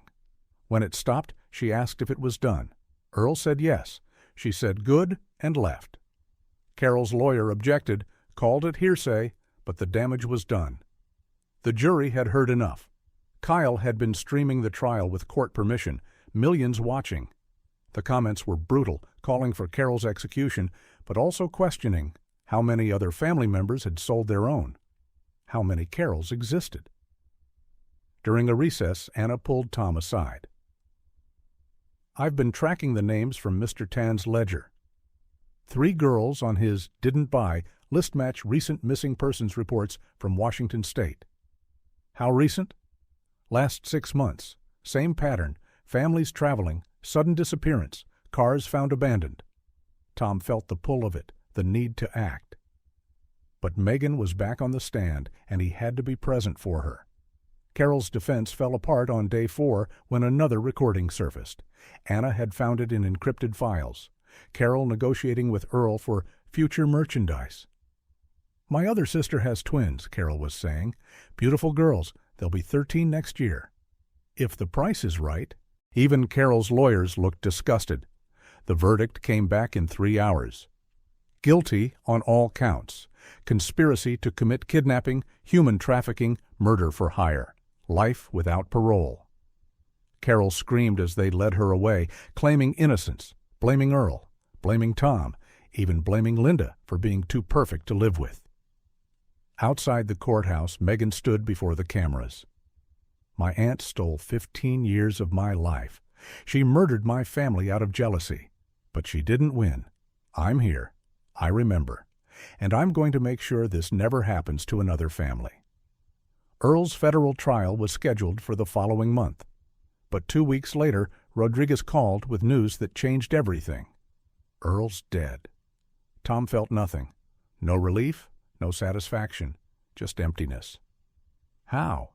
When it stopped, she asked if it was done. Earl said yes. She said good and left. Carol's lawyer objected, called it hearsay, but the damage was done. The jury had heard enough. Kyle had been streaming the trial with court permission, millions watching. The comments were brutal, calling for Carol's execution, but also questioning how many other family members had sold their own. How many Carols existed? During a recess, Anna pulled Tom aside. I've been tracking the names from Mr. Tan's ledger. 3 girls on his didn't buy list match recent missing persons reports from Washington State. How recent? Last 6 months. Same pattern. Families traveling, sudden disappearance, cars found abandoned. Tom felt the pull of it, the need to act. But Megan was back on the stand, and he had to be present for her. Carol's defense fell apart on day 4 when another recording surfaced. Anna had found it in encrypted files. Carol negotiating with Earl for future merchandise. My other sister has twins, Carol was saying. Beautiful girls. They'll be 13 next year. If the price is right. Even Carol's lawyers looked disgusted. The verdict came back in 3 hours. Guilty on all counts. Conspiracy to commit kidnapping, human trafficking, murder for hire. Life without parole. Carol screamed as they led her away, claiming innocence, blaming Earl, blaming Tom, even blaming Linda for being too perfect to live with. Outside the courthouse, Megan stood before the cameras. My aunt stole 15 years of my life. She murdered my family out of jealousy. But she didn't win. I'm here. I remember. And I'm going to make sure this never happens to another family. Earl's federal trial was scheduled for the following month. But 2 weeks later, Rodriguez called with news that changed everything. Earl's dead. Tom felt nothing. No relief, no satisfaction, just emptiness. How?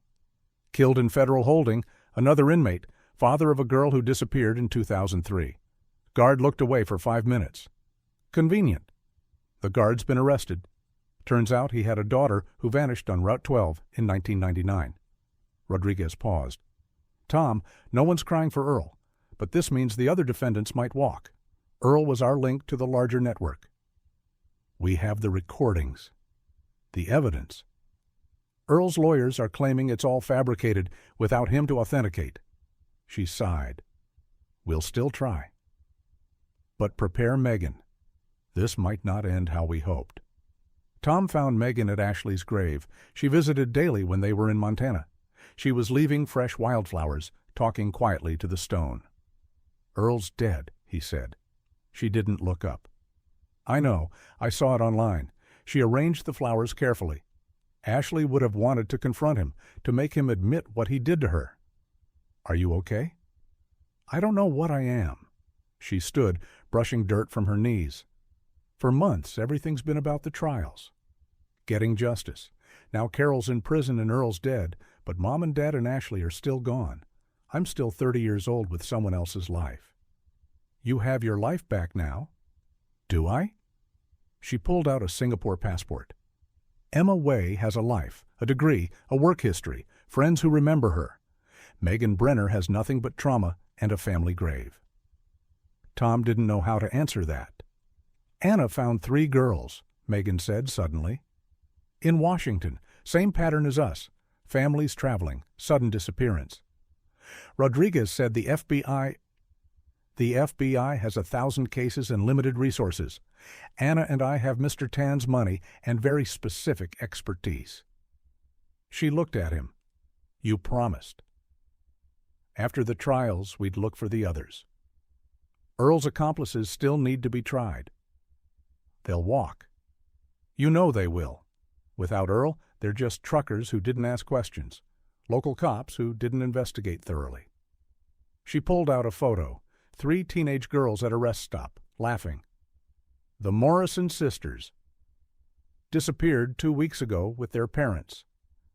Killed in federal holding, another inmate, father of a girl who disappeared in 2003. Guard looked away for 5 minutes. Convenient. The guard's been arrested. Turns out he had a daughter who vanished on Route 12 in 1999. Rodriguez paused. Tom, no one's crying for Earl, but this means the other defendants might walk. Earl was our link to the larger network. We have the recordings. The evidence. Earl's lawyers are claiming it's all fabricated without him to authenticate. She sighed. We'll still try. But prepare Megan. This might not end how we hoped. Tom found Megan at Ashley's grave. She visited daily when they were in Montana. She was leaving fresh wildflowers, talking quietly to the stone. Earl's dead, he said. She didn't look up. I know. I saw it online. She arranged the flowers carefully. Ashley would have wanted to confront him, to make him admit what he did to her. Are you okay? I don't know what I am. She stood, brushing dirt from her knees. For months, everything's been about the trials. Getting justice. Now Carol's in prison and Earl's dead, but Mom and Dad and Ashley are still gone. I'm still 30 years old with someone else's life. You have your life back now. Do I? She pulled out a Singapore passport. Emma Way has a life, a degree, a work history, friends who remember her. Megan Brenner has nothing but trauma and a family grave. Tom didn't know how to answer that. Anna found 3 girls, Megan said suddenly. In Washington, same pattern as us. Families traveling, sudden disappearance. Rodriguez said the FBI has 1,000 cases and limited resources. Anna and I have Mr. Tan's money and very specific expertise. She looked at him. You promised. After the trials, we'd look for the others. Earl's accomplices still need to be tried. They'll walk. You know they will. Without Earl, they're just truckers who didn't ask questions, local cops who didn't investigate thoroughly. She pulled out a photo, 3 teenage girls at a rest stop, laughing. The Morrison sisters. Disappeared 2 weeks ago with their parents.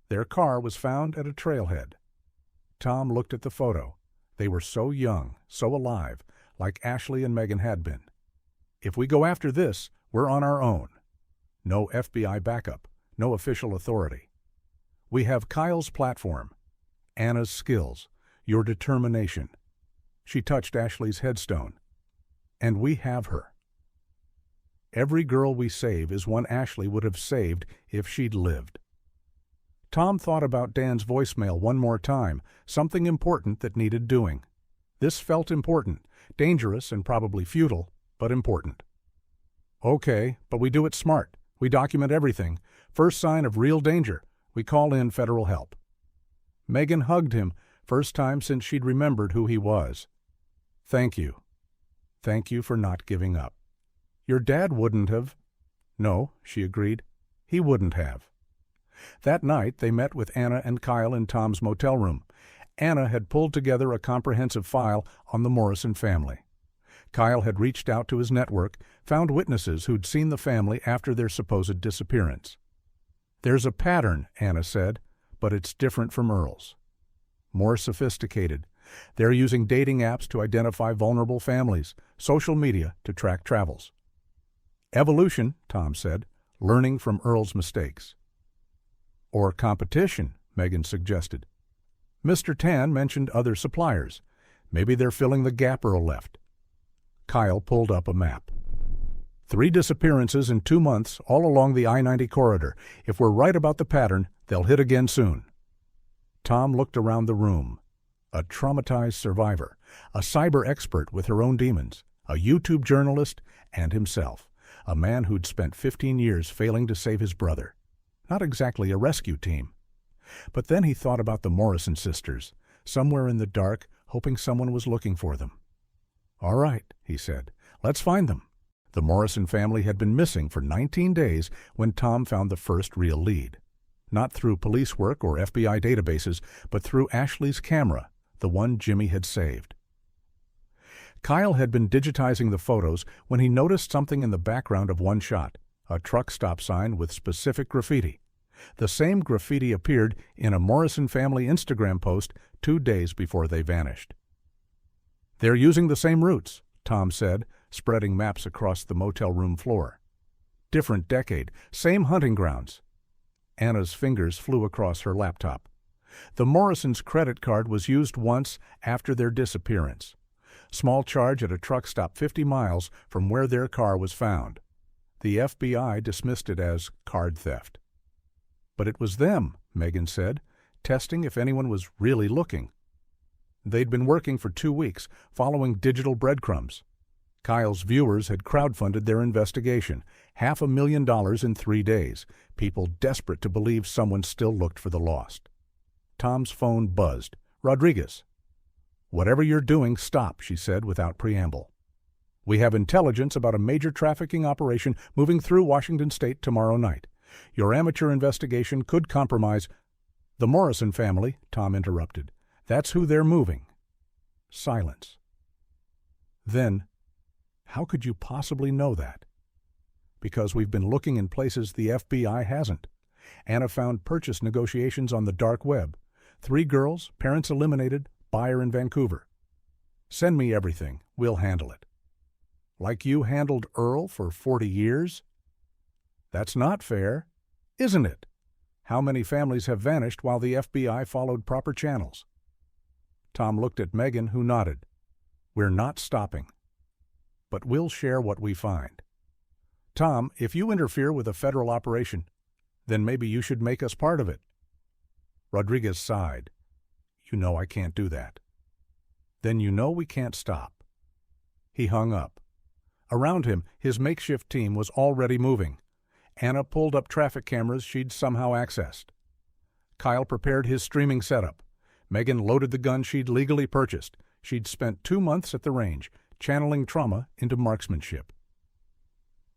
Their car was found at a trailhead. Tom looked at the photo. They were so young, so alive, like Ashley and Megan had been. If we go after this, we're on our own. No FBI backup, no official authority. We have Kyle's platform, Anna's skills, your determination. She touched Ashley's headstone. And we have her. Every girl we save is one Ashley would have saved if she'd lived. Tom thought about Dan's voicemail one more time, something important that needed doing. This felt important, dangerous and probably futile, but important. Okay, but we do it smart. We document everything. First sign of real danger, we call in federal help. Megan hugged him, first time since she'd remembered who he was. Thank you. Thank you for not giving up. Your dad wouldn't have. No, she agreed. He wouldn't have. That night, they met with Anna and Kyle in Tom's motel room. Anna had pulled together a comprehensive file on the Morrison family. Kyle had reached out to his network, found witnesses who'd seen the family after their supposed disappearance. There's a pattern, Anna said, but it's different from Earl's. More sophisticated. They're using dating apps to identify vulnerable families, social media to track travels. Evolution, Tom said, learning from Earl's mistakes. Or competition, Megan suggested. Mr. Tan mentioned other suppliers. Maybe they're filling the gap Earl left. Kyle pulled up a map. 3 disappearances in 2 months all along the I-90 corridor. If we're right about the pattern, they'll hit again soon. Tom looked around the room. A traumatized survivor, a cyber expert with her own demons, a YouTube journalist, and himself, a man who'd spent 15 years failing to save his brother. Not exactly a rescue team. But then he thought about the Morrison sisters, somewhere in the dark, hoping someone was looking for them. All right, he said, let's find them. The Morrison family had been missing for 19 days when Tom found the first real lead. Not through police work or FBI databases, but through Ashley's camera, the one Jimmy had saved. Kyle had been digitizing the photos when he noticed something in the background of one shot, a truck stop sign with specific graffiti. The same graffiti appeared in a Morrison family Instagram post 2 days before they vanished. They're using the same routes, Tom said, spreading maps across the motel room floor. Different decade, same hunting grounds. Anna's fingers flew across her laptop. The Morrisons' credit card was used once after their disappearance. Small charge at a truck stop 50 miles from where their car was found. The FBI dismissed it as card theft. But it was them, Megan said, testing if anyone was really looking. They'd been working for 2 weeks, following digital breadcrumbs. Kyle's viewers had crowdfunded their investigation, $500,000 in 3 days, people desperate to believe someone still looked for the lost. Tom's phone buzzed. Rodriguez. Whatever you're doing, stop, she said without preamble. We have intelligence about a major trafficking operation moving through Washington state tomorrow night. Your amateur investigation could compromise... The Morrison family, Tom interrupted. That's who they're moving. Silence. Then, how could you possibly know that? Because we've been looking in places the FBI hasn't. Anna found purchase negotiations on the dark web. 3 girls, parents eliminated, buyer in Vancouver. Send me everything. We'll handle it. Like you handled Earl for 40 years? That's not fair, isn't it? How many families have vanished while the FBI followed proper channels? Tom looked at Megan, who nodded. We're not stopping. But we'll share what we find. Tom, if you interfere with a federal operation, then maybe you should make us part of it. Rodriguez sighed. You know I can't do that. Then you know we can't stop. He hung up. Around him, his makeshift team was already moving. Anna pulled up traffic cameras she'd somehow accessed. Kyle prepared his streaming setup. Megan loaded the gun she'd legally purchased. She'd spent 2 months at the range, channeling trauma into marksmanship.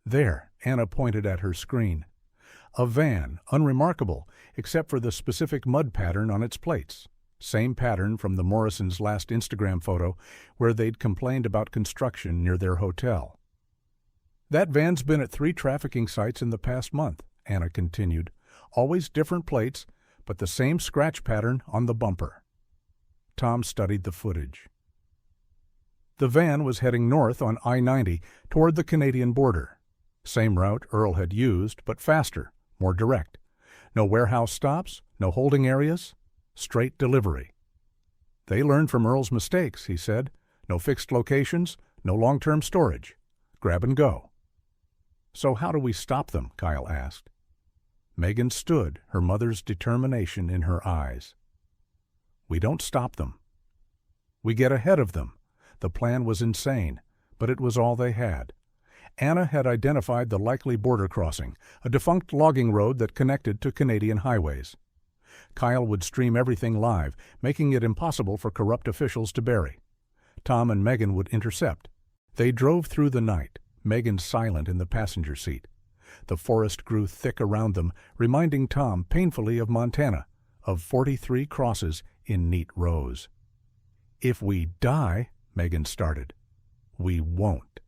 There, Anna pointed at her screen. A van, unremarkable, except for the specific mud pattern on its plates. Same pattern from the Morrisons' last Instagram photo, where they'd complained about construction near their hotel. That van's been at 3 trafficking sites in the past month, Anna continued. Always different plates, but the same scratch pattern on the bumper. Tom studied the footage. The van was heading north on I-90 toward the Canadian border. Same route Earl had used, but faster, more direct. No warehouse stops, no holding areas, straight delivery. They learned from Earl's mistakes, he said. No fixed locations, no long-term storage. Grab and go. So how do we stop them? Kyle asked. Megan stood, her mother's determination in her eyes. We don't stop them. We get ahead of them. The plan was insane, but it was all they had. Anna had identified the likely border crossing, a defunct logging road that connected to Canadian highways. Kyle would stream everything live, making it impossible for corrupt officials to bury. Tom and Megan would intercept. They drove through the night, Megan silent in the passenger seat. The forest grew thick around them, reminding Tom painfully of Montana, of 43 crosses in neat rows. If we die, Megan started. We won't.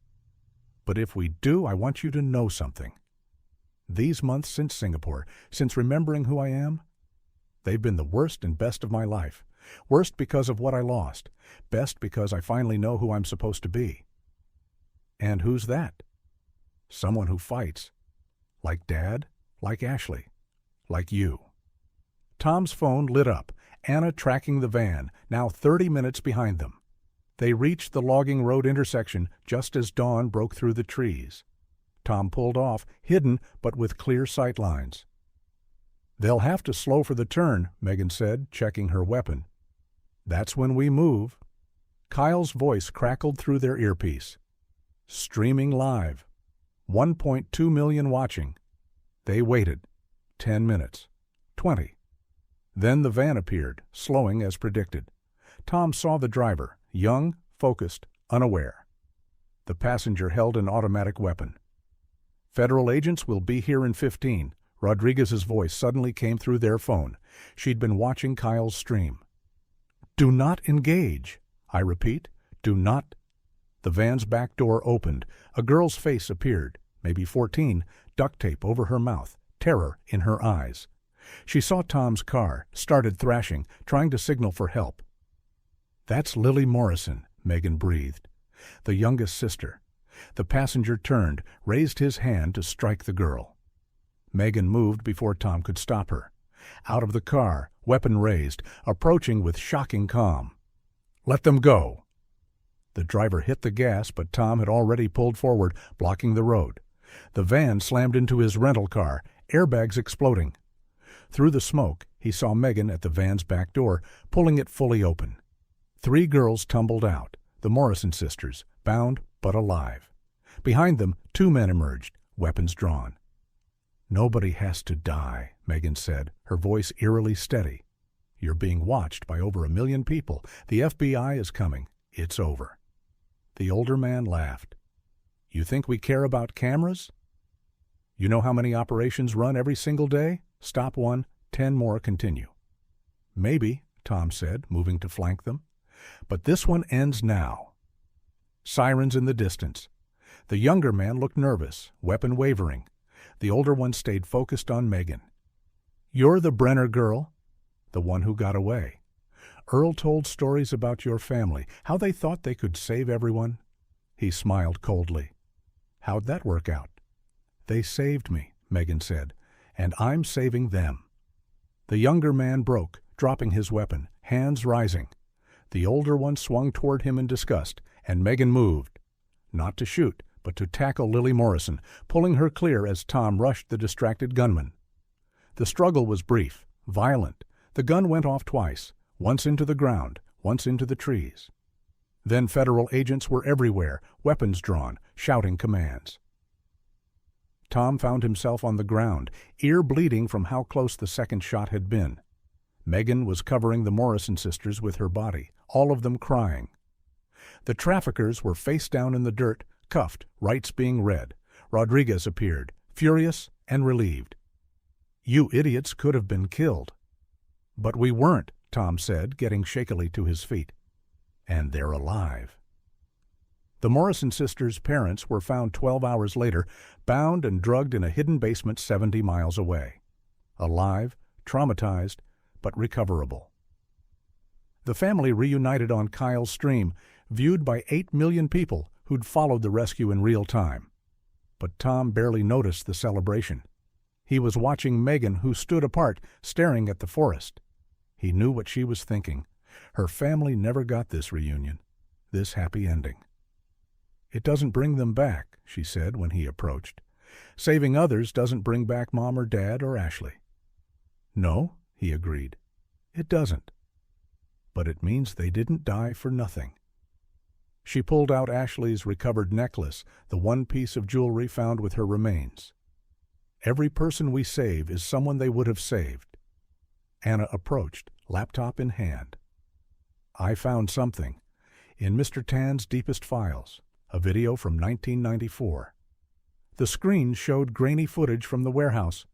But if we do, I want you to know something. These months since Singapore, since remembering who I am, they've been the worst and best of my life. Worst because of what I lost. Best because I finally know who I'm supposed to be. And who's that? Someone who fights. Like Dad, like Ashley, like you. Tom's phone lit up, Anna tracking the van, now 30 minutes behind them. They reached the logging road intersection just as dawn broke through the trees. Tom pulled off, hidden but with clear sight lines. They'll have to slow for the turn, Megan said, checking her weapon. That's when we move. Kyle's voice crackled through their earpiece. Streaming live. 1.2 million watching. They waited. 10 minutes. 20. Then the van appeared, slowing as predicted. Tom saw the driver, young, focused, unaware. The passenger held an automatic weapon. Federal agents will be here in 15. Rodriguez's voice suddenly came through their phone. She'd been watching Kyle's stream. Do not engage. I repeat, do not. The van's back door opened. A girl's face appeared, maybe 14, duct tape over her mouth, terror in her eyes. She saw Tom's car, started thrashing, trying to signal for help. That's Lily Morrison, Megan breathed. The youngest sister. The passenger turned, raised his hand to strike the girl. Megan moved before Tom could stop her. Out of the car, weapon raised, approaching with shocking calm. Let them go. The driver hit the gas, but Tom had already pulled forward, blocking the road. The van slammed into his rental car, airbags exploding. Through the smoke, he saw Megan at the van's back door, pulling it fully open. 3 girls tumbled out, the Morrison sisters, bound but alive. Behind them, 2 men emerged, weapons drawn. Nobody has to die, Megan said, her voice eerily steady. You're being watched by over 1 million people. The FBI is coming. It's over. The older man laughed. You think we care about cameras? You know how many operations run every single day? Stop 1, 10 more continue. Maybe, Tom said, moving to flank them. But this one ends now. Sirens in the distance. The younger man looked nervous, weapon wavering. The older one stayed focused on Megan. You're the Brenner girl, the one who got away. Earl told stories about your family, how they thought they could save everyone. He smiled coldly. How'd that work out? They saved me, Megan said, and I'm saving them. The younger man broke, dropping his weapon, hands rising. The older one swung toward him in disgust, and Megan moved. Not to shoot, but to tackle Lily Morrison, pulling her clear as Tom rushed the distracted gunman. The struggle was brief, violent. The gun went off twice, once into the ground, once into the trees. Then federal agents were everywhere, weapons drawn, shouting commands. Tom found himself on the ground, ear bleeding from how close the second shot had been. Megan was covering the Morrison sisters with her body, all of them crying. The traffickers were face down in the dirt, cuffed, rights being read. Rodriguez appeared, furious and relieved. "You idiots could have been killed." "But we weren't," Tom said, getting shakily to his feet. "And they're alive." The Morrison sisters' parents were found 12 hours later, bound and drugged in a hidden basement 70 miles away. Alive, traumatized, but recoverable. The family reunited on Kyle's Stream, viewed by 8 million people who'd followed the rescue in real time. But Tom barely noticed the celebration. He was watching Megan, who stood apart, staring at the forest. He knew what she was thinking. Her family never got this reunion, this happy ending. "It doesn't bring them back," she said when he approached. "Saving others doesn't bring back Mom or Dad or Ashley." "No," he agreed. "It doesn't. But it means they didn't die for nothing." She pulled out Ashley's recovered necklace, the one piece of jewelry found with her remains. "Every person we save is someone they would have saved." Anna approached, laptop in hand. "I found something. In Mr. Tan's deepest files, a video from 1994. The screen showed grainy footage from the warehouse.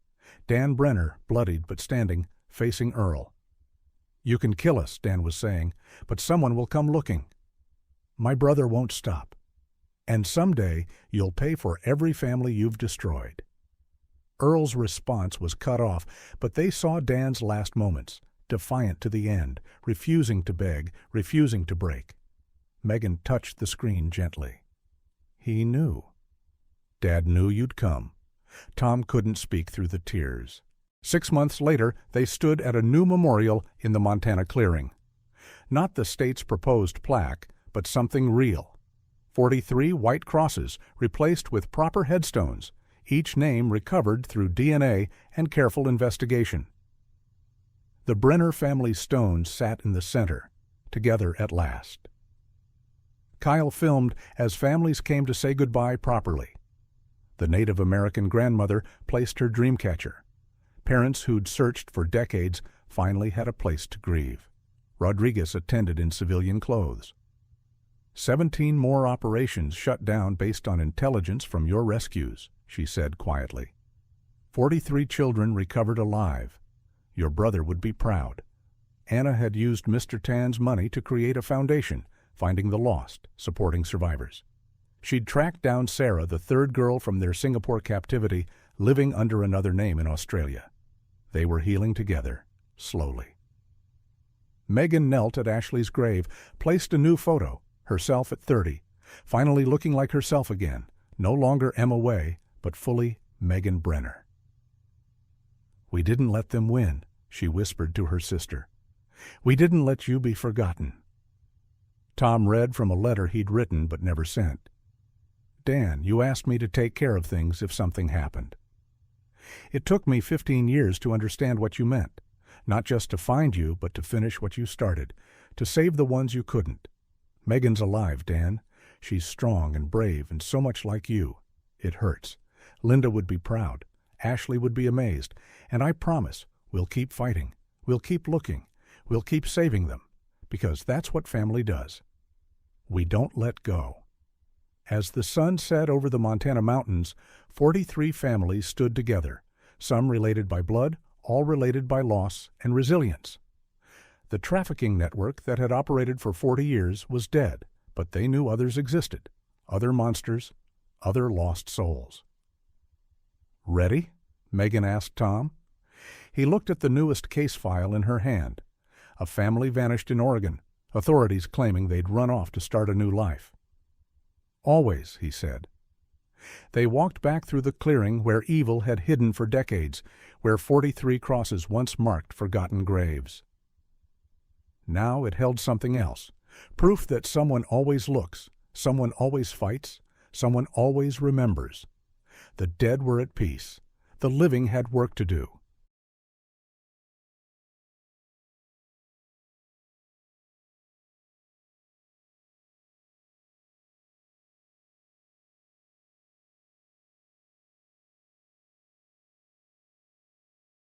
Dan Brenner, bloodied but standing, facing Earl. "You can kill us," Dan was saying, "but someone will come looking. My brother won't stop. And someday you'll pay for every family you've destroyed." Earl's response was cut off, but they saw Dan's last moments, defiant to the end, refusing to beg, refusing to break. Megan touched the screen gently. "He knew." "Dad knew you'd come." Tom couldn't speak through the tears. 6 months later, they stood at a new memorial in the Montana clearing. Not the state's proposed plaque, but something real. 43 white crosses replaced with proper headstones, each name recovered through DNA and careful investigation. The Brenner family stones sat in the center, together at last. Kyle filmed as families came to say goodbye properly. The Native American grandmother placed her dream catcher. Parents who'd searched for decades finally had a place to grieve. Rodriguez attended in civilian clothes. 17 more operations shut down based on intelligence from your rescues, she said quietly. 43 children recovered alive. Your brother would be proud. Anna had used Mr. Tan's money to create a foundation, finding the lost, supporting survivors. She'd tracked down Sarah, the third girl from their Singapore captivity, living under another name in Australia. They were healing together, slowly. Megan knelt at Ashley's grave, placed a new photo, herself at 30, finally looking like herself again, no longer Emma Way, but fully Megan Brenner. "We didn't let them win," she whispered to her sister. "We didn't let you be forgotten." Tom read from a letter he'd written but never sent. "Dan, you asked me to take care of things if something happened. It took me 15 years to understand what you meant, not just to find you, but to finish what you started, to save the ones you couldn't. Megan's alive, Dan. She's strong and brave and so much like you. It hurts. Linda would be proud. Ashley would be amazed. And I promise, we'll keep fighting. We'll keep looking. We'll keep saving them. Because that's what family does. We don't let go." As the sun set over the Montana mountains, 43 families stood together, some related by blood, all related by loss and resilience. The trafficking network that had operated for 40 years was dead, but they knew others existed, other monsters, other lost souls. "Ready?" Megan asked Tom. He looked at the newest case file in her hand. A family vanished in Oregon, authorities claiming they'd run off to start a new life. "Always," he said. They walked back through the clearing where evil had hidden for decades, where 43 crosses once marked forgotten graves. Now it held something else, proof that someone always looks, someone always fights, someone always remembers. The dead were at peace. The living had work to do.